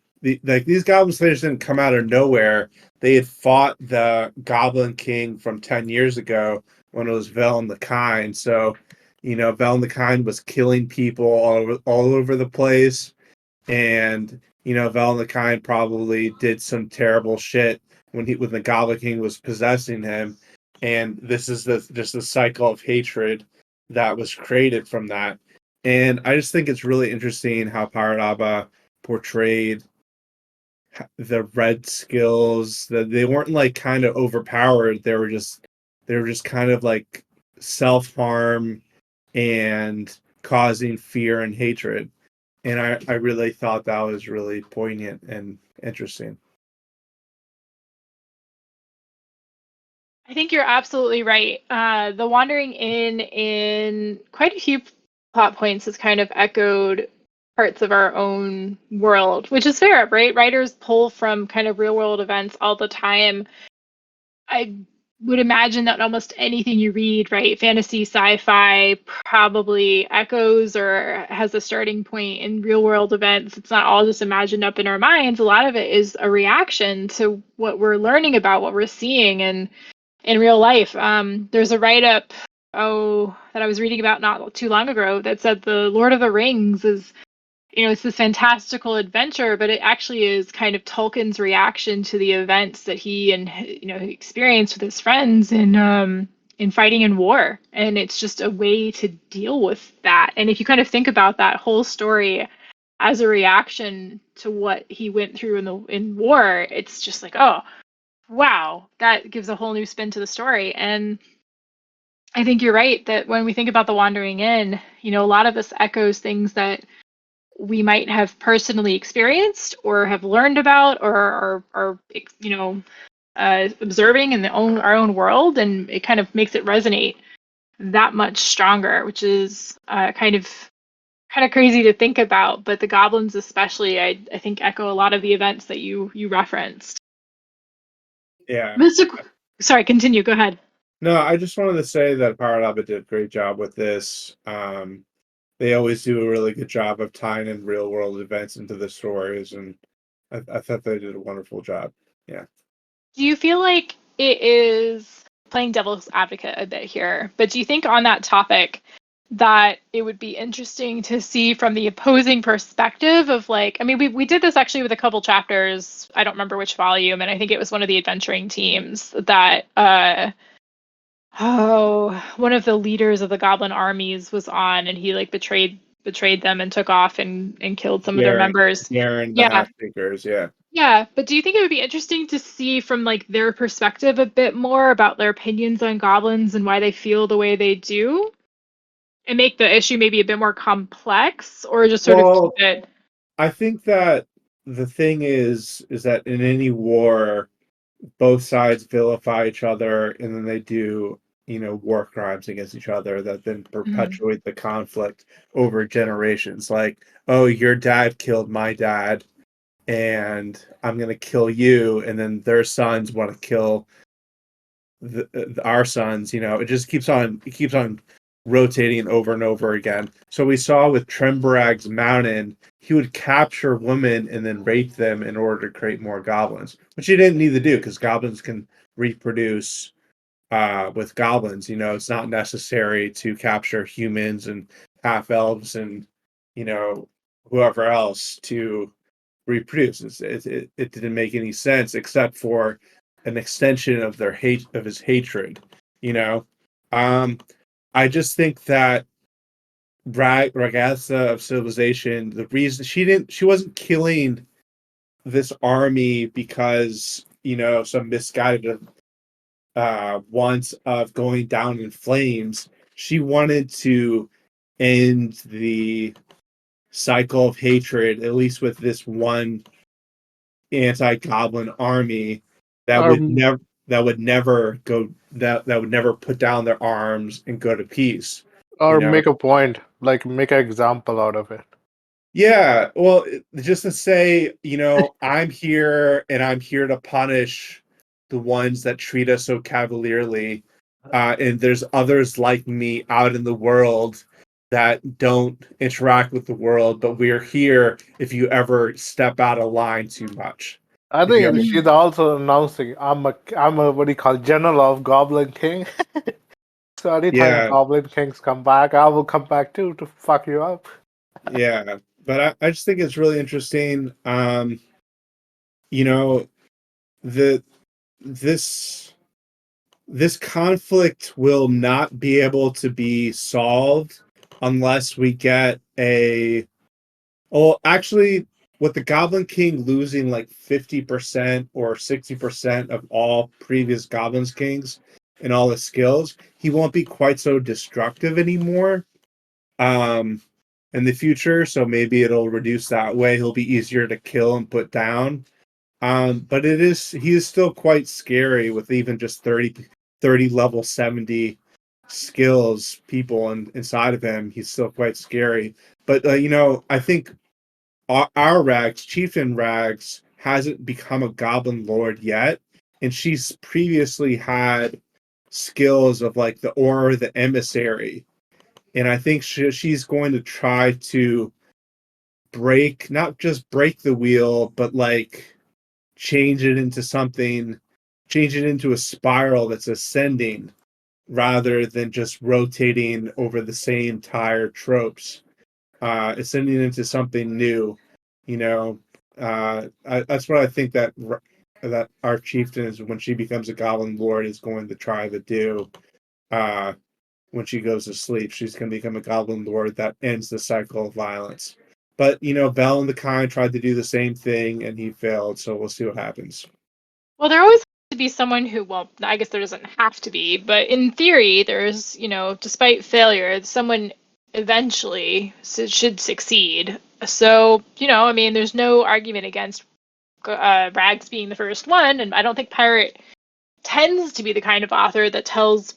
Like these Goblin Slayers didn't come out of nowhere. They had fought the Goblin King from 10 years ago when it was Velen the Kind. So, you know, Velen the Kind was killing people all over the place. And, you know, Velen the Kind probably did some terrible shit when the Goblin King was possessing him. And this is just the cycle of hatred that was created from that. And I just think it's really interesting how Pirate Abba portrayed the red skills. That they weren't like kind of overpowered. They were just kind of like self-harm and causing fear and hatred. And I really thought that was really poignant and interesting. I think you're absolutely right. The Wandering Inn in quite a few plot points has kind of echoed parts of our own world, which is fair, right? Writers pull from kind of real world events all the time. I would imagine that almost anything you read, right, fantasy, sci-fi, probably echoes or has a starting point in real world events. It's not all just imagined up in our minds. A lot of it is a reaction to what we're learning about, what we're seeing in real life. There's a write-up that I was reading about not too long ago that said the Lord of the Rings is, you know, it's this fantastical adventure, but it actually is kind of Tolkien's reaction to the events that he and, you know, he experienced with his friends in in fighting in war, and it's just a way to deal with that. And if you kind of think about that whole story as a reaction to what he went through in war, it's just like, oh wow, that gives a whole new spin to the story. And I think you're right that when we think about the Wandering Inn, you know, a lot of this echoes things that we might have personally experienced or have learned about or are you know, observing in our own world, and it kind of makes it resonate that much stronger, which is kind of crazy to think about. But the goblins especially, I think echo a lot of the events that you referenced. Yeah. Sorry, continue. Go ahead. No, I just wanted to say that Paralaba did a great job with this. They always do a really good job of tying in real world events into the stories, and I thought they did a wonderful job. Yeah. Do you feel like it is, playing devil's advocate a bit here, but do you think on that topic that it would be interesting to see from the opposing perspective of, like, I mean, we did this actually with a couple chapters, I don't remember which volume, and I think it was one of the adventuring teams that one of the leaders of the goblin armies was on, and he like betrayed them and took off and killed some of their members. Darren, the Yeah. half thinkers, yeah. Yeah, but do you think it would be interesting to see from like their perspective a bit more about their opinions on goblins and why they feel the way they do, and make the issue maybe a bit more complex, or just sort of keep it? I think that the thing is that in any war, both sides vilify each other, and then they do, you know, war crimes against each other that then perpetuate the conflict over generations. Like, oh, your dad killed my dad, and I'm gonna kill you, and then their sons want to kill our sons. You know, it just keeps on rotating over and over again. So we saw with Trembarag's Mountain, he would capture women and then rape them in order to create more goblins, which he didn't need to do because goblins can reproduce with goblins. You know, it's not necessary to capture humans and half elves and, you know, whoever else to reproduce. It didn't make any sense except for an extension of their hate, of his hatred. You know, I just think that Ragatha of Civilization, the reason she wasn't killing this army because, you know, some misguided want of going down in flames. She wanted to end the cycle of hatred, at least with this one anti-goblin army that would never put down their arms and go to peace. Or You know? make a point, like make an example out of it. Yeah, well, just to say, you know, I'm here and I'm here to punish the ones that treat us so cavalierly, and there's others like me out in the world that don't interact with the world, but we're here if you ever step out of line too much. I If you think ever, she's also announcing, I'm a what do you call, general of Goblin King. So anytime yeah, Goblin Kings come back, I will come back too to fuck you up. yeah, but I just think it's really interesting. You know, the this this conflict will not be able to be solved unless we get a, well, actually, with the Goblin King losing like 50% or 60% of all previous Goblins Kings and all his skills, he won't be quite so destructive anymore in the future. So maybe it'll reduce that way. He'll be easier to kill and put down. But he is still quite scary with even just 30 level 70 skills people inside of him. He's still quite scary. But you know, I think our Rags, Chieftain Rags, hasn't become a Goblin Lord yet, and she's previously had skills of like the Aura, the Emissary, and I think she's going to try to not just break the wheel, but like change it into a spiral that's ascending rather than just rotating over the same tired tropes. Ascending into something new, you know. That's what I think that our chieftain is, when she becomes a goblin lord, is going to try to do. when she goes to sleep. She's going to become a goblin lord that ends the cycle of violence. But, Vel and the Kind tried to do the same thing, and he failed, so we'll see what happens. Well, there always has to be someone who, well, I guess there doesn't have to be, but in theory, there's, despite failure, someone eventually should succeed. So, there's no argument against Rags being the first one, and I don't think Pirate tends to be the kind of author that tells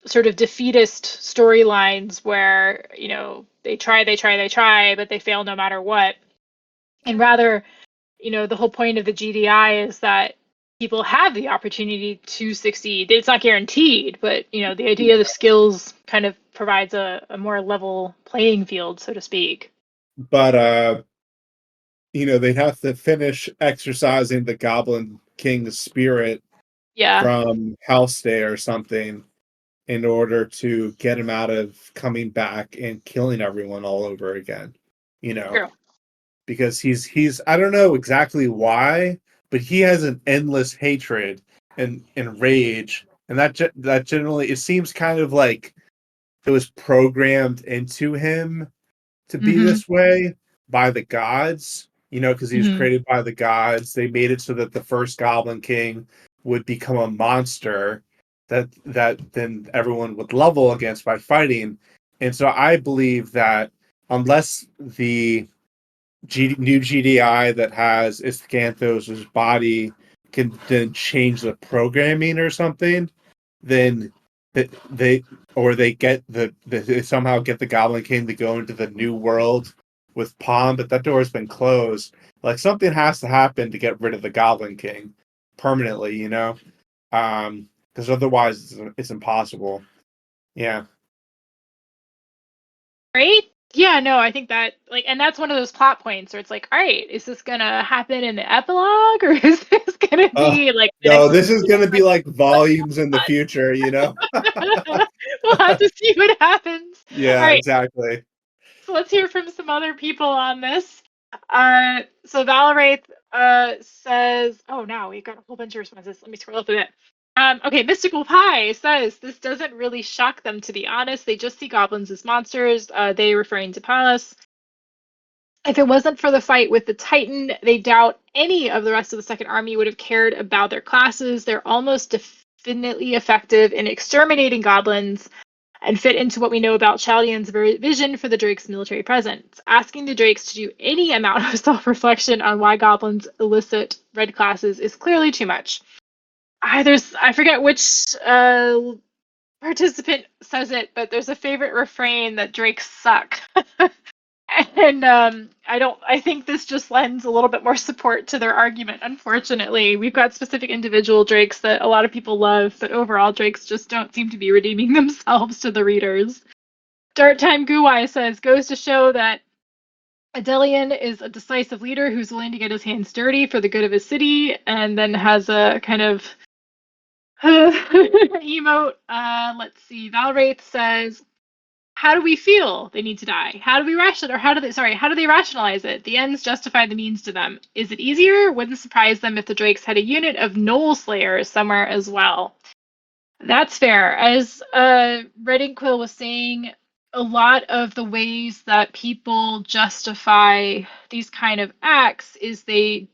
sort of defeatist storylines where, they try, but they fail no matter what. And rather, the whole point of the GDI is that people have the opportunity to succeed. It's not guaranteed, but, the idea of skills kind of provides a more level playing field, so to speak. But, they have to finish exercising the Goblin King's spirit from Hellstay or something in order to get him out of coming back and killing everyone all over again. True. Because he's I don't know exactly why, but he has an endless hatred and rage, and that generally, it seems kind of like it was programmed into him to be this way by the gods, because he was created by the gods. They made it so that the first Goblin King would become a monster that then everyone would level against by fighting. And so I believe that unless the new GDI that has Iskanthos' body can then change the programming or something, then they somehow get the Goblin King to go into the new world with Palm, but that door's been closed. Like, something has to happen to get rid of the Goblin King permanently, because otherwise it's impossible. Yeah. Right? Yeah, no, I think that, and that's one of those plot points where it's like, all right, is this gonna happen in the epilogue, or is this gonna be no, this is gonna be like volumes in the future, We'll have to see what happens. Yeah, right. Exactly. So let's hear from some other people on this. So Valeraith says, oh, now we've got a whole bunch of responses. Let me scroll up a bit. Okay, Mystical Pie says, this doesn't really shock them, to be honest. They just see goblins as monsters. They referring to Pallas. If it wasn't for the fight with the Titan, they doubt any of the rest of the Second Army would have cared about their classes. They're almost definitely effective in exterminating goblins and fit into what we know about Chalyon's vision for the Drake's military presence. Asking the Drakes to do any amount of self-reflection on why goblins elicit red classes is clearly too much. I forget which participant says it, but there's a favorite refrain that Drakes suck. And I think this just lends a little bit more support to their argument. Unfortunately, we've got specific individual Drakes that a lot of people love, but overall Drakes just don't seem to be redeeming themselves to the readers. Dart Time Guwai says, goes to show that Adelian is a decisive leader who's willing to get his hands dirty for the good of his city, and then has a kind of emote. Let's see. Valwraith says, how do we feel they need to die? How do they rationalize it? The ends justify the means to them. Is it easier? Wouldn't surprise them if the Drakes had a unit of Gnoll Slayers somewhere as well. That's fair. As Red Ink Quill was saying, a lot of the ways that people justify these kind of acts is they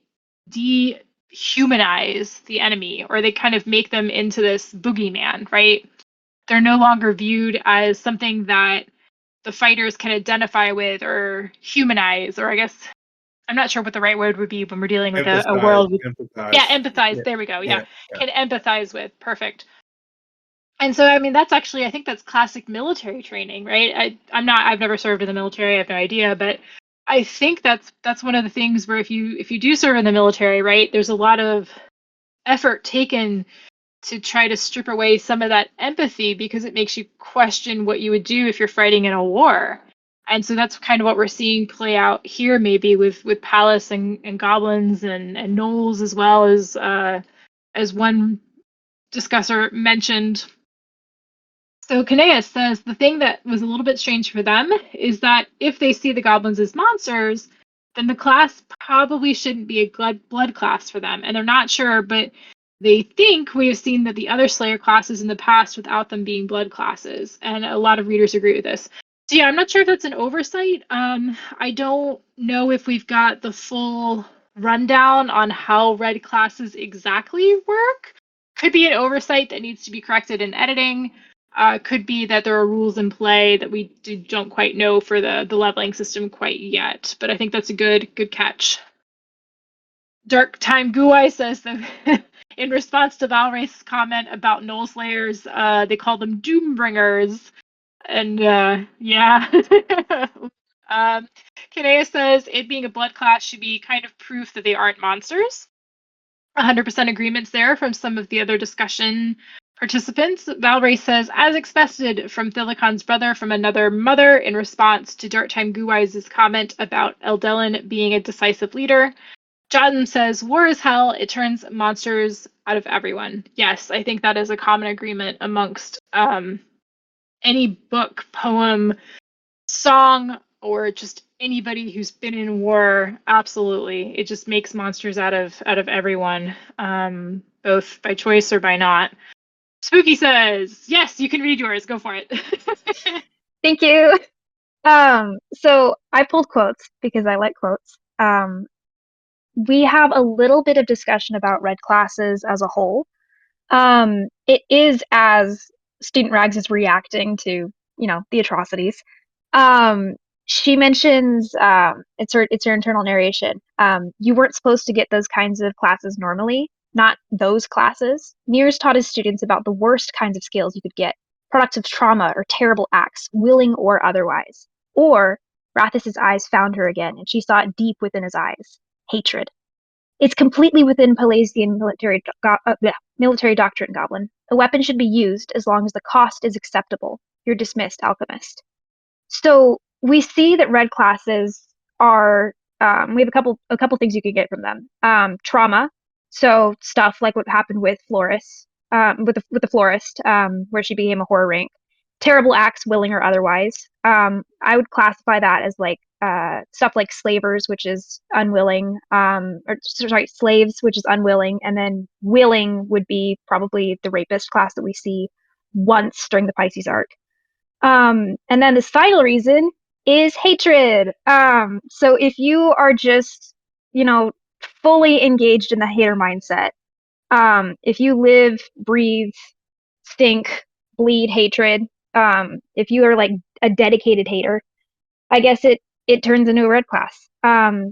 dehumanize the enemy, or they kind of make them into this boogeyman, right? They're no longer viewed as something that the fighters can identify with or humanize, or I guess I'm not sure what the right word would be when we're dealing with a world. Empathize. Yeah, empathize. Yeah. There we go. Yeah. Can empathize with. Perfect. And so, that's actually, I think that's classic military training, right? I've never served in the military. I have no idea, but I think that's one of the things where if you do serve in the military, right, there's a lot of effort taken to try to strip away some of that empathy, because it makes you question what you would do if you're fighting in a war. And so that's kind of what we're seeing play out here, maybe with Pallas and goblins and gnolls, as well as one discusser mentioned. So Kaneas says the thing that was a little bit strange for them is that if they see the goblins as monsters, then the class probably shouldn't be a blood class for them. And they're not sure, but they think we have seen that the other Slayer classes in the past without them being blood classes, and a lot of readers agree with this. So yeah, I'm not sure if that's an oversight. I don't know if we've got the full rundown on how red classes exactly work. Could be an oversight that needs to be corrected in editing. Could be that there are rules in play that we don't quite know for the leveling system quite yet. But I think that's a good catch. Dark Time Guai says that in response to Valray's comment about Knoll Slayers, they call them Doombringers. And yeah. Kinea says it being a blood class should be kind of proof that they aren't monsters. 100% agreements there from some of the other discussion participants. Valray says, as expected from Thilicon's brother from another mother in response to Dark Time Guai's comment about Eldelin being a decisive leader. Jotten says, war is hell. It turns monsters out of everyone. Yes, I think that is a common agreement amongst any book, poem, song, or just anybody who's been in war. Absolutely. It just makes monsters out of everyone, both by choice or by not. Spooky says, yes, you can read yours. Go for it. Thank you. So I pulled quotes because I like quotes. We have a little bit of discussion about red classes as a whole. It is as Student Rags is reacting to, the atrocities. She mentions it's her internal narration. You weren't supposed to get those kinds of classes normally, not those classes. Nir's taught his students about the worst kinds of skills you could get, products of trauma or terrible acts, willing or otherwise. Or Rathus's eyes found her again, and she saw it deep within his eyes. Hatred. It's completely within Pallasian military doctrine, Goblin. A weapon should be used as long as the cost is acceptable. You're dismissed, alchemist. So we see that red classes are. We have a couple things you could get from them. Trauma, so stuff like what happened with Floris, with the florist, where she became a horror rank. Terrible acts, willing or otherwise. I would classify that as like stuff like slavers, which is unwilling, or sorry, slaves, which is unwilling, and then willing would be probably the rapist class that we see once during the Pisces arc. And then the final reason is hatred. So if you are just, fully engaged in the hater mindset, if you live, breathe, stink, bleed hatred, if you are like a dedicated hater, I guess it turns into a red class.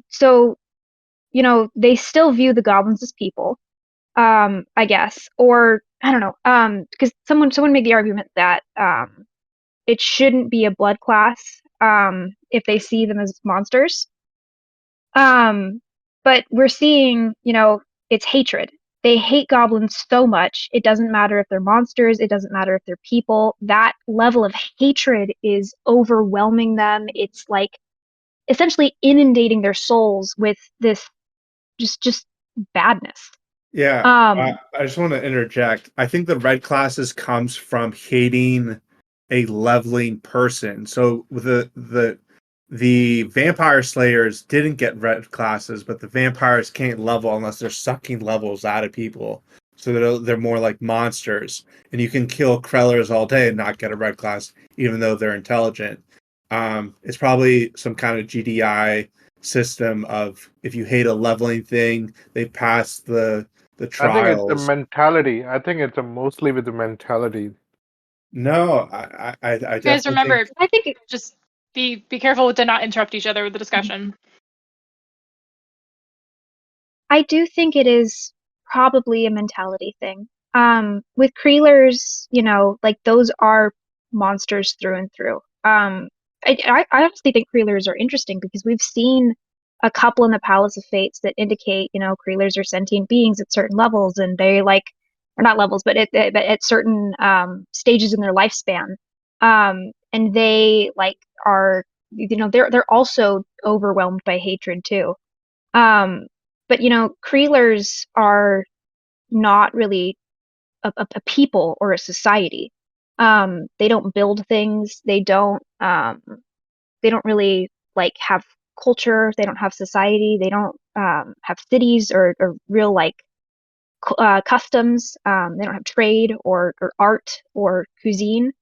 So they still view the goblins as people, I guess, or I don't know, because someone made the argument that it shouldn't be a blood class if they see them as monsters. But we're seeing, it's hatred. They hate goblins so much. It doesn't matter if they're monsters. It doesn't matter if they're people. That level of hatred is overwhelming them. It's like essentially inundating their souls with this just badness. Yeah, I just want to interject. I think the red classes comes from hating a leveling person. So the vampire slayers didn't get red classes, but the vampires can't level unless they're sucking levels out of people. So they're more like monsters, and you can kill Krellers all day and not get a red class, even though they're intelligent. It's probably some kind of GDI system of if you hate a leveling thing, they pass the I think it's the trials. mentality. I think it's mostly with the mentality. No, I You guys definitely remember, think. I think just be careful to not interrupt each other with the discussion. I do think it is probably a mentality thing. With Creelers, like those are monsters through and through. I honestly think Creelers are interesting because we've seen a couple in the Palace of Fates that indicate, Creelers are sentient beings at certain levels, and they like, or not levels, but at certain stages in their lifespan, and they like are, they're also overwhelmed by hatred too. Um, but Creelers are not really a people or a society. They don't build things. They don't really like have culture. They don't have society. They don't have cities or real like customs. They don't have trade or art or cuisine.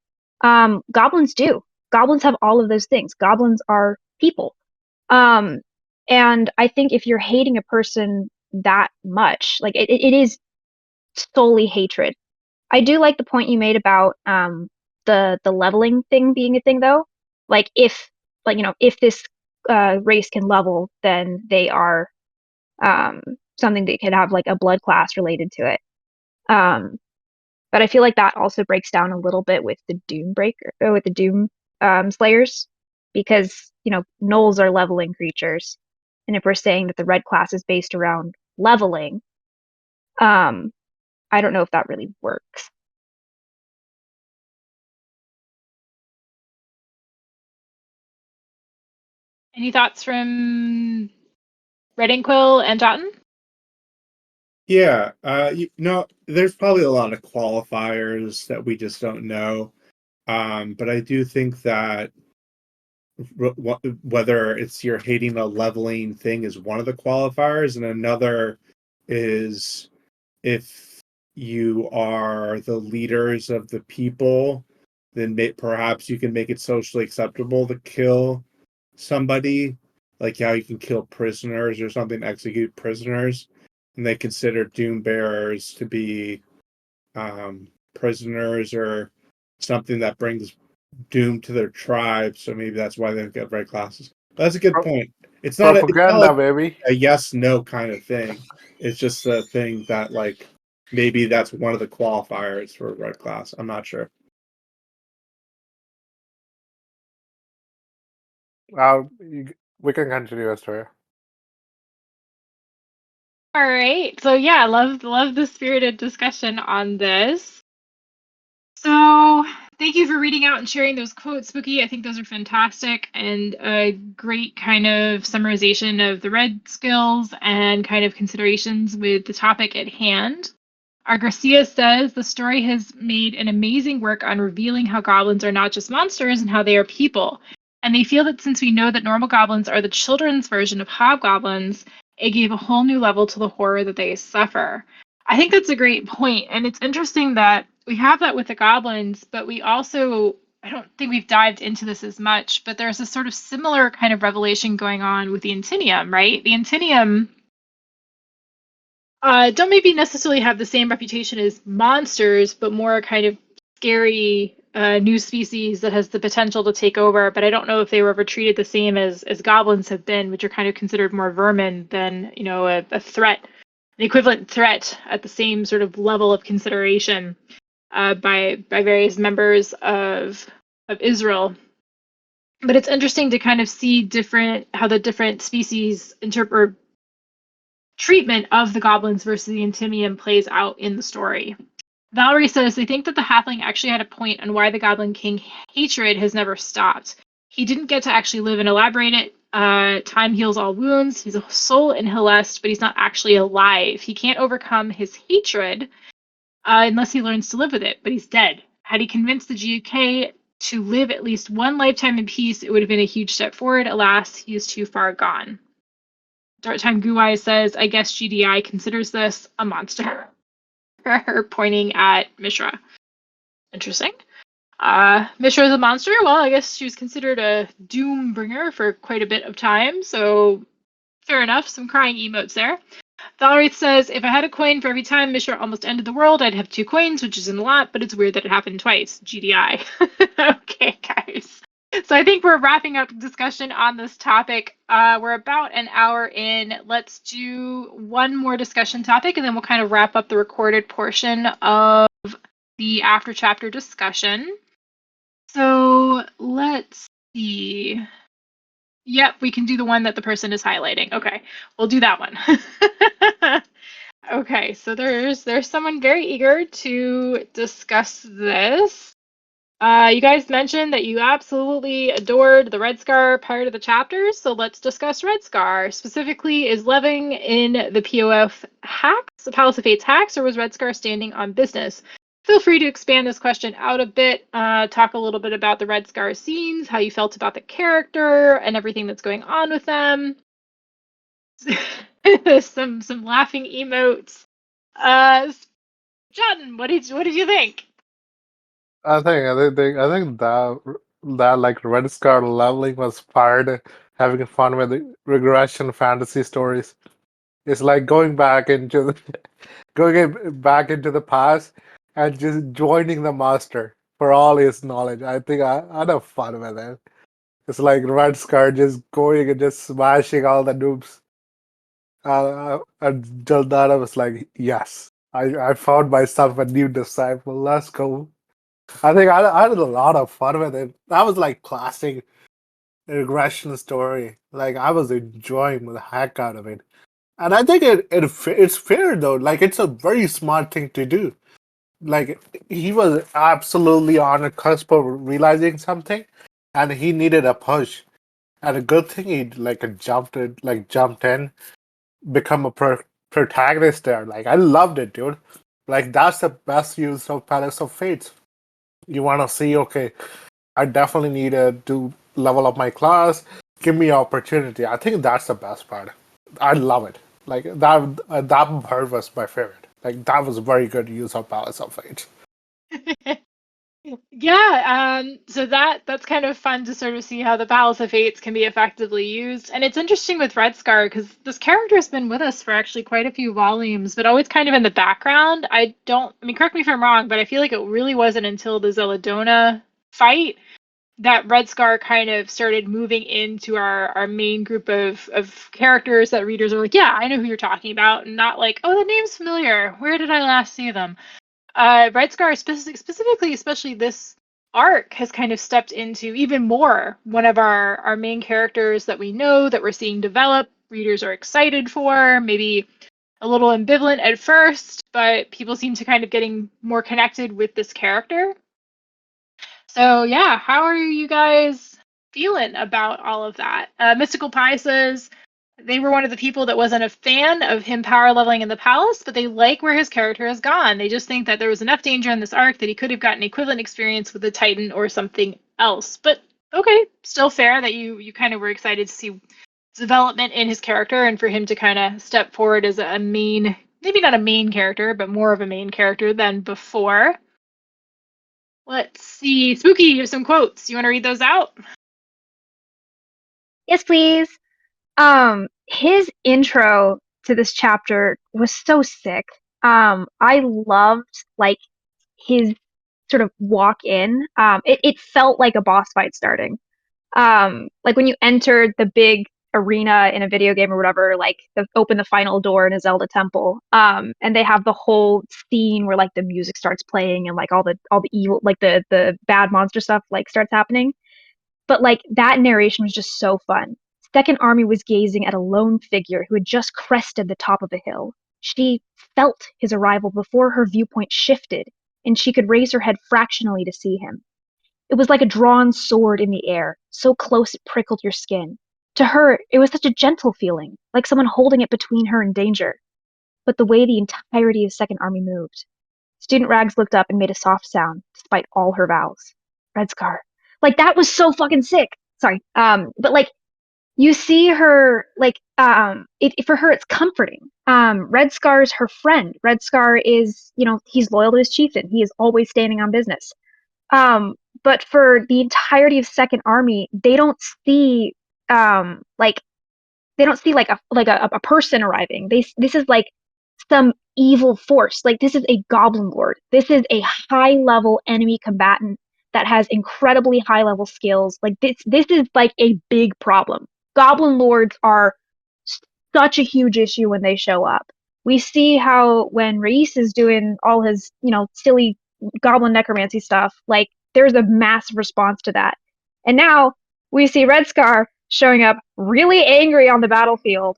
Goblins do. Goblins have all of those things. Goblins are people. And I think if you're hating a person that much, like it is solely hatred. I do like the point you made about the leveling thing being a thing though. Like if if this race can level, then they are something that could have like a blood class related to it. But I feel like that also breaks down a little bit with the with the Doom Slayers, because gnolls are leveling creatures, and if we're saying that the red class is based around leveling, I don't know if that really works. Any thoughts from Red Ink Quill and Totten? Yeah, there's probably a lot of qualifiers that we just don't know. But I do think that whether it's you're hating a leveling thing is one of the qualifiers, and another is if you are the leaders of the people, then perhaps you can make it socially acceptable to kill somebody, like how you can kill prisoners or something, execute prisoners, and they consider doom bearers to be prisoners or something that brings doom to their tribe. So maybe that's why they don't get red classes. But that's a good point. It's not Propaganda, like baby. a yes/no kind of thing. It's just a thing that like maybe that's one of the qualifiers for red class. I'm not sure. We can continue, Astoria. All right. So yeah, love the spirited discussion on this. So thank you for reading out and sharing those quotes, Spooky. I think those are fantastic and a great kind of summarization of the red skills and kind of considerations with the topic at hand. Our Garcia says the story has made an amazing work on revealing how goblins are not just monsters and how they are people. And they feel that since we know that normal goblins are the children's version of hobgoblins, it gave a whole new level to the horror that they suffer. I think that's a great point. And it's interesting that we have that with the goblins, but we also, I don't think we've dived into this as much, but there's a sort of similar kind of revelation going on with the Intinium, right? The Intinium don't maybe necessarily have the same reputation as monsters, but more kind of scary new species that has the potential to take over. But I don't know if they were ever treated the same as goblins have been, which are kind of considered more vermin than a threat, an equivalent threat at the same sort of level of consideration by various members of Israel. But it's interesting to kind of see how the different species interpret treatment of the goblins versus the Intimium plays out in the story. Valerie says they think that the halfling actually had a point on why the Goblin King hatred has never stopped. He didn't get to actually live and elaborate it. Time heals all wounds. He's a soul in Helest, but he's not actually alive. He can't overcome his hatred unless he learns to live with it, but he's dead. Had he convinced the GK to live at least one lifetime in peace, it would have been a huge step forward. Alas, he is too far gone. Dark Time Guai says, I guess GDI considers this a monster. Pointing at Mishra. Interesting. Mishra is a monster? Well, I guess she was considered a doom bringer for quite a bit of time, so fair enough. Some crying emotes there. Valerie says, if I had a coin for every time Mishra almost ended the world, I'd have 2 coins, which isn't a lot, but it's weird that it happened twice. GDI. Okay, guys. So I think we're wrapping up discussion on this topic. We're about an hour in. Let's do one more discussion topic, and then we'll kind of wrap up the recorded portion of the after chapter discussion. So let's see. Yep, we can do the one that the person is highlighting. Okay, we'll do that one. Okay, so there's someone very eager to discuss this. You guys mentioned that you absolutely adored the Red Scar part of the chapters, so let's discuss Red Scar. Specifically, is Leving in the POF hacks, the Palace of Fate's hacks, or was Red Scar standing on business? Feel free to expand this question out a bit, talk a little bit about the Red Scar scenes, how you felt about the character, and everything that's going on with them. Some laughing emotes. John, what did you think? I think that like Red Scar leveling was part having fun with the regression fantasy stories. It's like back into the past and just joining the master for all his knowledge. I think I'd have fun with it. It's like Red Scar just going and just smashing all the noobs. Until that, I was like, yes, I found myself a new disciple. Let's go. I had a lot of fun with it. That was like classic regression story. Like I was enjoying the heck out of it. And I think it's fair though. Like it's a very smart thing to do. Like he was absolutely on a cusp of realizing something, and he needed a push. And a good thing he jumped in, become a protagonist there. Like I loved it, dude. Like that's the best use of Palace of Fates. You want to see, okay, I definitely need to level up my class. Give me opportunity. I think that's the best part. I love it. Like that part was my favorite. Like that was very good use of Palace of Fate. Yeah, so that's kind of fun to sort of see how the Palace of Fates can be effectively used. And it's interesting with Red Scar because this character has been with us for actually quite a few volumes, but always kind of in the background. I mean, correct me if I'm wrong, but I feel like it really wasn't until the Zeladona fight that Red Scar kind of started moving into our main group of characters that readers are like, yeah, I know who you're talking about, and not like, oh, the name's familiar. Where did I last see them? Red Scar specifically, especially this arc, has kind of stepped into even more one of our main characters that we know that we're seeing develop. Readers are excited for, maybe a little ambivalent at first, but people seem to kind of getting more connected with this character. So yeah, how are you guys feeling about all of that? Mystical Pie says they were one of the people that wasn't a fan of him power leveling in the palace, but they like where his character has gone. They just think that there was enough danger in this arc that he could have gotten equivalent experience with the Titan or something else. But okay, still fair that you kind of were excited to see development in his character and for him to kind of step forward as a main, maybe not a main character, but more of a main character than before. Let's see. Spooky, you have some quotes. You want to read those out? Yes, please. His intro to this chapter was so sick. I loved like his sort of walk in. It felt like a boss fight starting. Like when you entered the big arena in a video game or whatever, like open the final door in a Zelda temple. And they have the whole scene where like the music starts playing and like all the evil, like the bad monster stuff like starts happening. But like that narration was just so fun. Second Army was gazing at a lone figure who had just crested the top of a hill. She felt his arrival before her viewpoint shifted, and she could raise her head fractionally to see him. It was like a drawn sword in the air, so close it prickled your skin. To her, it was such a gentle feeling, like someone holding it between her and danger. But the way the entirety of Second Army moved. Student Rags looked up and made a soft sound, despite all her vows. Red Scar. Like that was so fucking sick. Sorry. But like you see her like for her it's comforting. Red Scar's her friend. Red Scar is, he's loyal to his chieftain. He is always standing on business. Um, but for the entirety of Second Army, they don't see like a person arriving. This is like some evil force. Like this is a goblin lord. This is a high level enemy combatant that has incredibly high level skills. Like this is like a big problem. Goblin lords are such a huge issue when they show up. We see how when Rhys is doing all his, silly goblin necromancy stuff, like there's a massive response to that. And now we see Red Scar showing up really angry on the battlefield,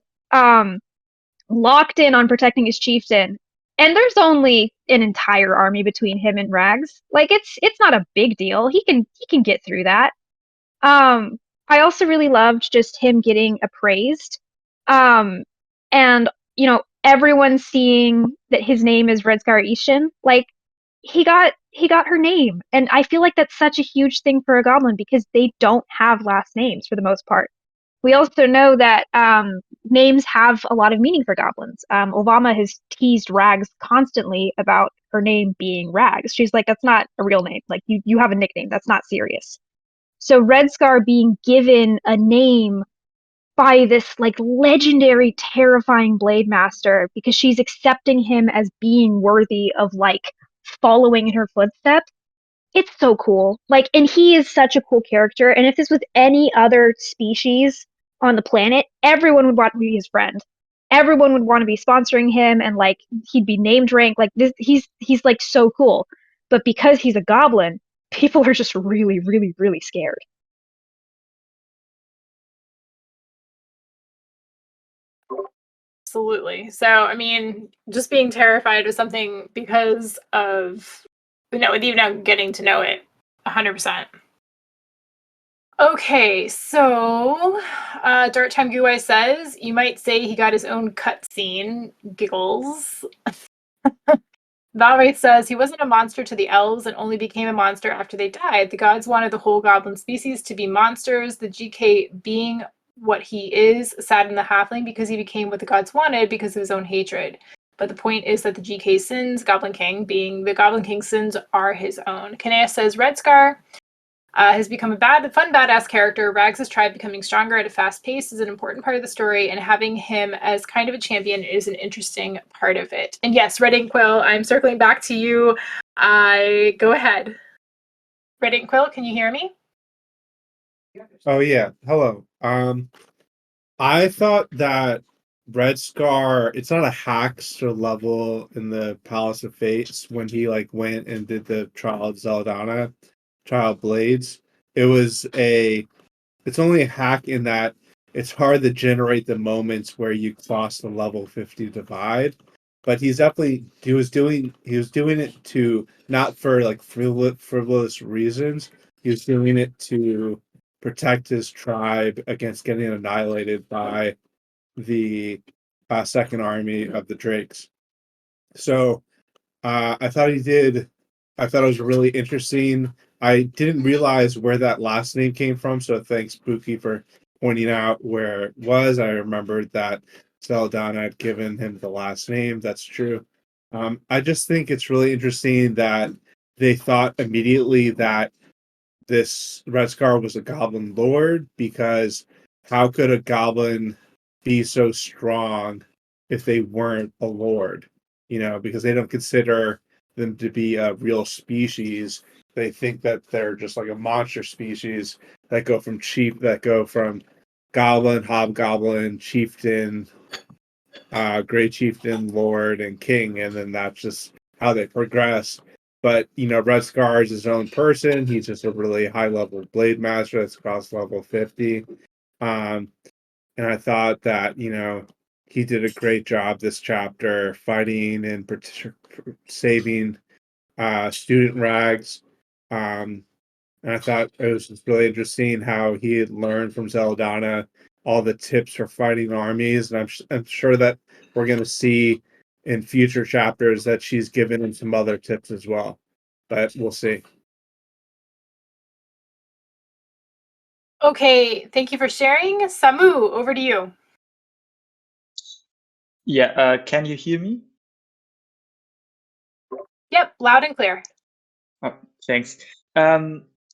locked in on protecting his chieftain. And there's only an entire army between him and Rags. Like it's not a big deal. He can get through that. I also really loved just him getting appraised. And everyone seeing that his name is Red Scar Ishin, like he got her name. And I feel like that's such a huge thing for a goblin because they don't have last names for the most part. We also know that names have a lot of meaning for goblins. Ovama has teased Rags constantly about her name being Rags. She's like, that's not a real name. Like, you have a nickname. That's not serious. So Red Scar being given a name by this like legendary, terrifying Blade Master because she's accepting him as being worthy of like following in her footsteps. It's so cool. Like, and he is such a cool character. And if this was any other species on the planet, everyone would want to be his friend. Everyone would want to be sponsoring him, and like he'd be named rank. Like this, he's like so cool. But because he's a goblin, people are just really, really, really scared. Absolutely. So, I mean, just being terrified of something because of, with you now getting to know it 100%. Okay, so Dirt Time Guai says, you might say he got his own cutscene. Giggles. Valwraith says, he wasn't a monster to the elves and only became a monster after they died. The gods wanted the whole goblin species to be monsters. The GK being what he is, saddened the halfling because he became what the gods wanted because of his own hatred. But the point is that the GK sins, Goblin King, being the Goblin King's sins, are his own. Kanea says, Red Scar has become a fun badass character. Rags' tribe becoming stronger at a fast pace is an important part of the story, and having him as kind of a champion is an interesting part of it. And yes, Red Ink Quill, I'm circling back to you. Go ahead. Red Ink Quill, can you hear me? Oh yeah, hello. I thought that Red Scar, it's not a hackster level in the Palace of Fates when he like went and did the Trial of Zeldana, Trial of Blades. It's only a hack in that it's hard to generate the moments where you cross the level 50 divide. But he was doing it to not for like frivolous reasons. He was doing it to protect his tribe against getting annihilated by the second army of the Drakes. So I thought it was really interesting. I didn't realize where that last name came from, so thanks, Spooky, for pointing out where it was. I remembered that Zeldana had given him the last name. That's true. I just think it's really interesting that they thought immediately that this Red Scar was a goblin lord, because how could a goblin be so strong if they weren't a lord? Because they don't consider them to be a real species. They think that they're just like a monster species that go from goblin, hobgoblin, chieftain, great chieftain, lord, and king, and then that's just how they progress. But Red Scar is his own person. He's just a really high level blade master that's across level 50. And I thought that he did a great job this chapter fighting and saving student Rags. And I thought it was just really interesting how he had learned from Zeldana all the tips for fighting armies. And I'm sure that we're going to see in future chapters that she's given him some other tips as well. But we'll see. Okay, thank you for sharing. Samu, over to you. Yeah, can you hear me? Yep, loud and clear. Oh, thanks.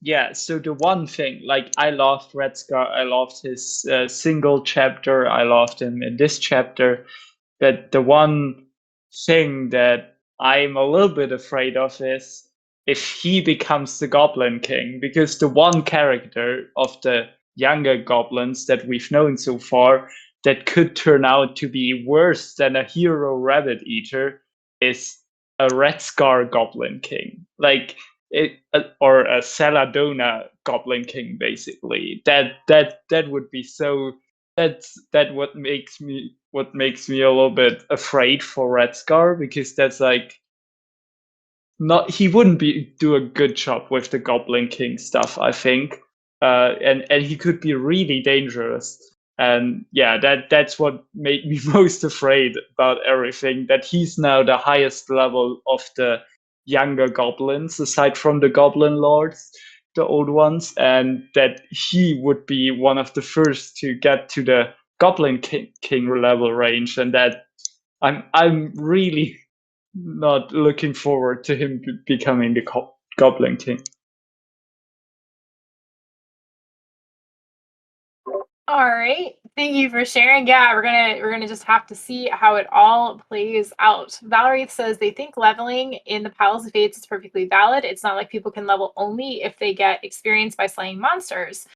Yeah, so the one thing, like, I loved Red Scar, I loved his single chapter, I loved him in this chapter, but the one thing that I'm a little bit afraid of is if he becomes the Goblin King, because the one character of the younger goblins that we've known so far that could turn out to be worse than a hero rabbit eater is a Red Scar Goblin King. Like, or a Saladona Goblin King, basically. That would be so. That's what makes me a little bit afraid for Red Scar, because that's like not, he wouldn't do a good job with the Goblin King stuff, I think, and he could be really dangerous. And yeah, that's what made me most afraid about everything. That he's now the highest level of the younger goblins, aside from the Goblin Lords, the old ones, and that he would be one of the first to get to the Goblin King level range, and that I'm really not looking forward to him becoming the Goblin King. All right, thank you for sharing. Yeah, we're gonna just have to see how it all plays out. Valerie says they think leveling in the Palace of Fates is perfectly valid. It's not like people can level only if they get experience by slaying monsters.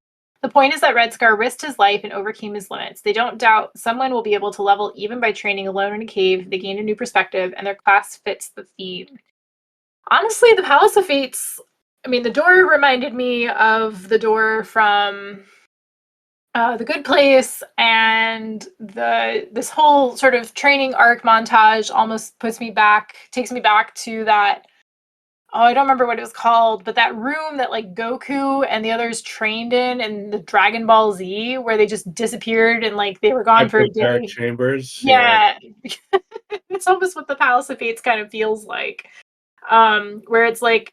The point is that Red Scar risked his life and overcame his limits. They don't doubt someone will be able to level even by training alone in a cave. They gain a new perspective, and their class fits the theme. Honestly, the Palace of Fates, I mean, the door reminded me of the door from The Good Place, and this whole sort of training arc montage almost takes me back to that. Oh, I don't remember what it was called, but that room that like Goku and the others trained in the Dragon Ball Z, where they just disappeared and like they were gone for a Hyperbaric day. chambers. Yeah, it's almost what the Palace of Fates kind of feels like, where it's like,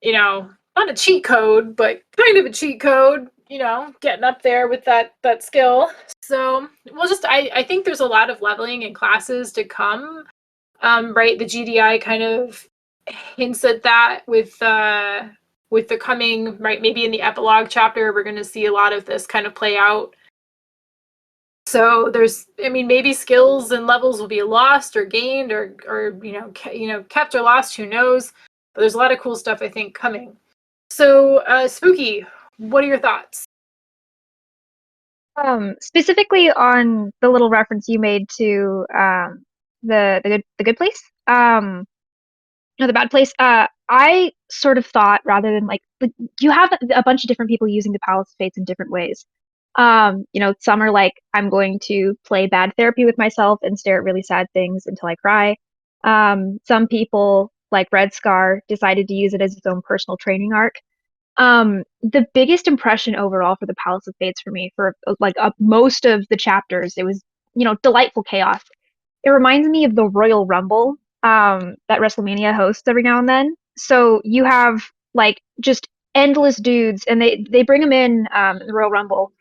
not a cheat code, but kind of a cheat code. Getting up there with that skill. So I think there's a lot of leveling and classes to come. Right, the GDI kind of hints at that with the coming, right, maybe in the epilogue chapter we're going to see a lot of this kind of play out. So maybe skills and levels will be lost or gained or kept or lost, who knows, but there's a lot of cool stuff I think coming. So Spooky, what are your thoughts? Specifically on the little reference you made to the good place, no, the bad place. I sort of thought, rather than like you have a bunch of different people using the Palace of Fates in different ways. Some are like, I'm going to play bad therapy with myself and stare at really sad things until I cry. Some people, like Red Scar, decided to use it as its own personal training arc. The biggest impression overall for the Palace of Fates for me, for like most of the chapters, it was, delightful chaos. It reminds me of the Royal Rumble that WrestleMania hosts every now and then. So you have like just endless dudes, and they bring them in the Royal Rumble.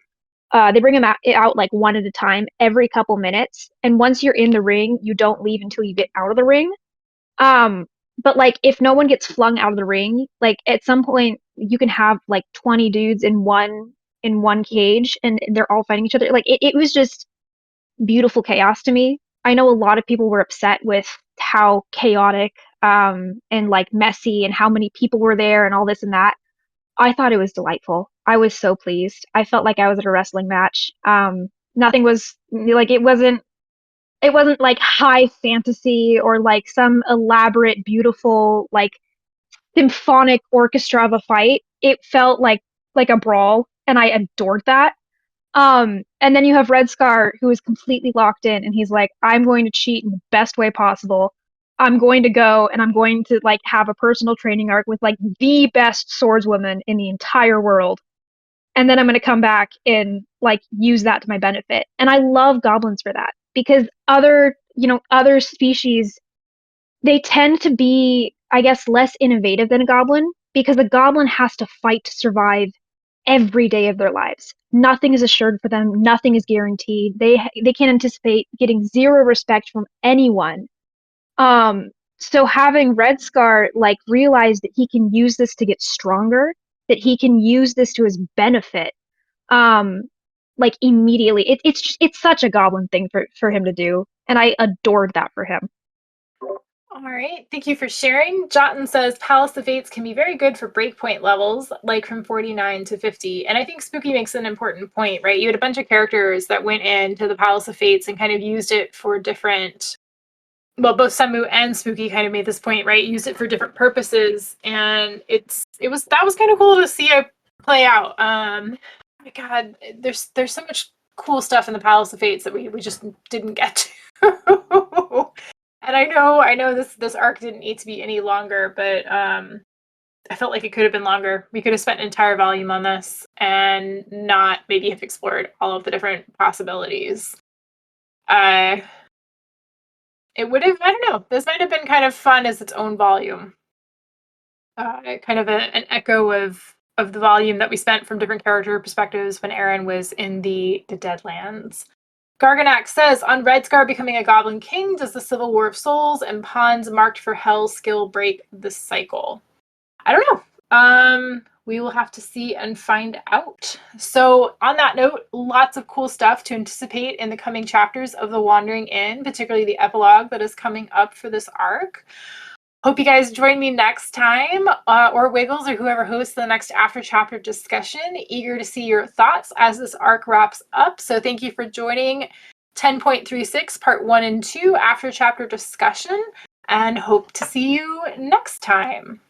They bring them out like one at a time every couple minutes, and once you're in the ring, you don't leave until you get out of the ring. Um, but like if no one gets flung out of the ring, like at some point you can have like 20 dudes in one cage, and they're all fighting each other. Like it was just beautiful chaos to me. I know a lot of people were upset with how chaotic and like messy and how many people were there and all this and that. I thought it was delightful. I was so pleased. I felt like I was at a wrestling match. Nothing was like it wasn't like high fantasy or like some elaborate, beautiful, like symphonic orchestra of a fight. It felt like a brawl, and I adored that. And then you have Red Scar, who is completely locked in, and he's like, I'm going to cheat in the best way possible. I'm going to go and I'm going to like have a personal training arc with like the best swordswoman in the entire world. And then I'm going to come back and like use that to my benefit. And I love goblins for that, because other species, they tend to be, I guess, less innovative than a goblin, because a goblin has to fight to survive every day of their lives. Nothing is assured for them. Nothing is guaranteed. They can't anticipate getting zero respect from anyone. So having Red Scar like realize that he can use this to get stronger, that he can use this to his benefit, um, like immediately, it's such a goblin thing for him to do, and I adored that for him. All right, thank you for sharing. Jotten says Palace of Fates can be very good for breakpoint levels, like from 49 to 50. And I think Spooky makes an important point, right? You had a bunch of characters that went into the Palace of Fates and kind of used it for different, well, both Samu and Spooky kind of made this point, right? Used it for different purposes, and that was kind of cool to see it play out. Oh my God, there's so much cool stuff in the Palace of Fates that we just didn't get to. And I know this arc didn't need to be any longer, but I felt like it could have been longer. We could have spent an entire volume on this and not maybe have explored all of the different possibilities. It would have, I don't know, this might have been kind of fun as its own volume. Kind of an echo of of the volume that we spent from different character perspectives when Aaron was in the Deadlands. Garganax says, on Redscar becoming a Goblin King, does the Civil War of Souls and pawns marked for Hell skill break the cycle? I don't know. We will have to see and find out. So on that note, lots of cool stuff to anticipate in the coming chapters of The Wandering Inn, particularly the epilogue that is coming up for this arc. Hope you guys join me next time, or Wiggles, or whoever hosts the next after chapter discussion. Eager to see your thoughts as this arc wraps up. So thank you for joining 10.36 part 1 and 2 after chapter discussion, and hope to see you next time.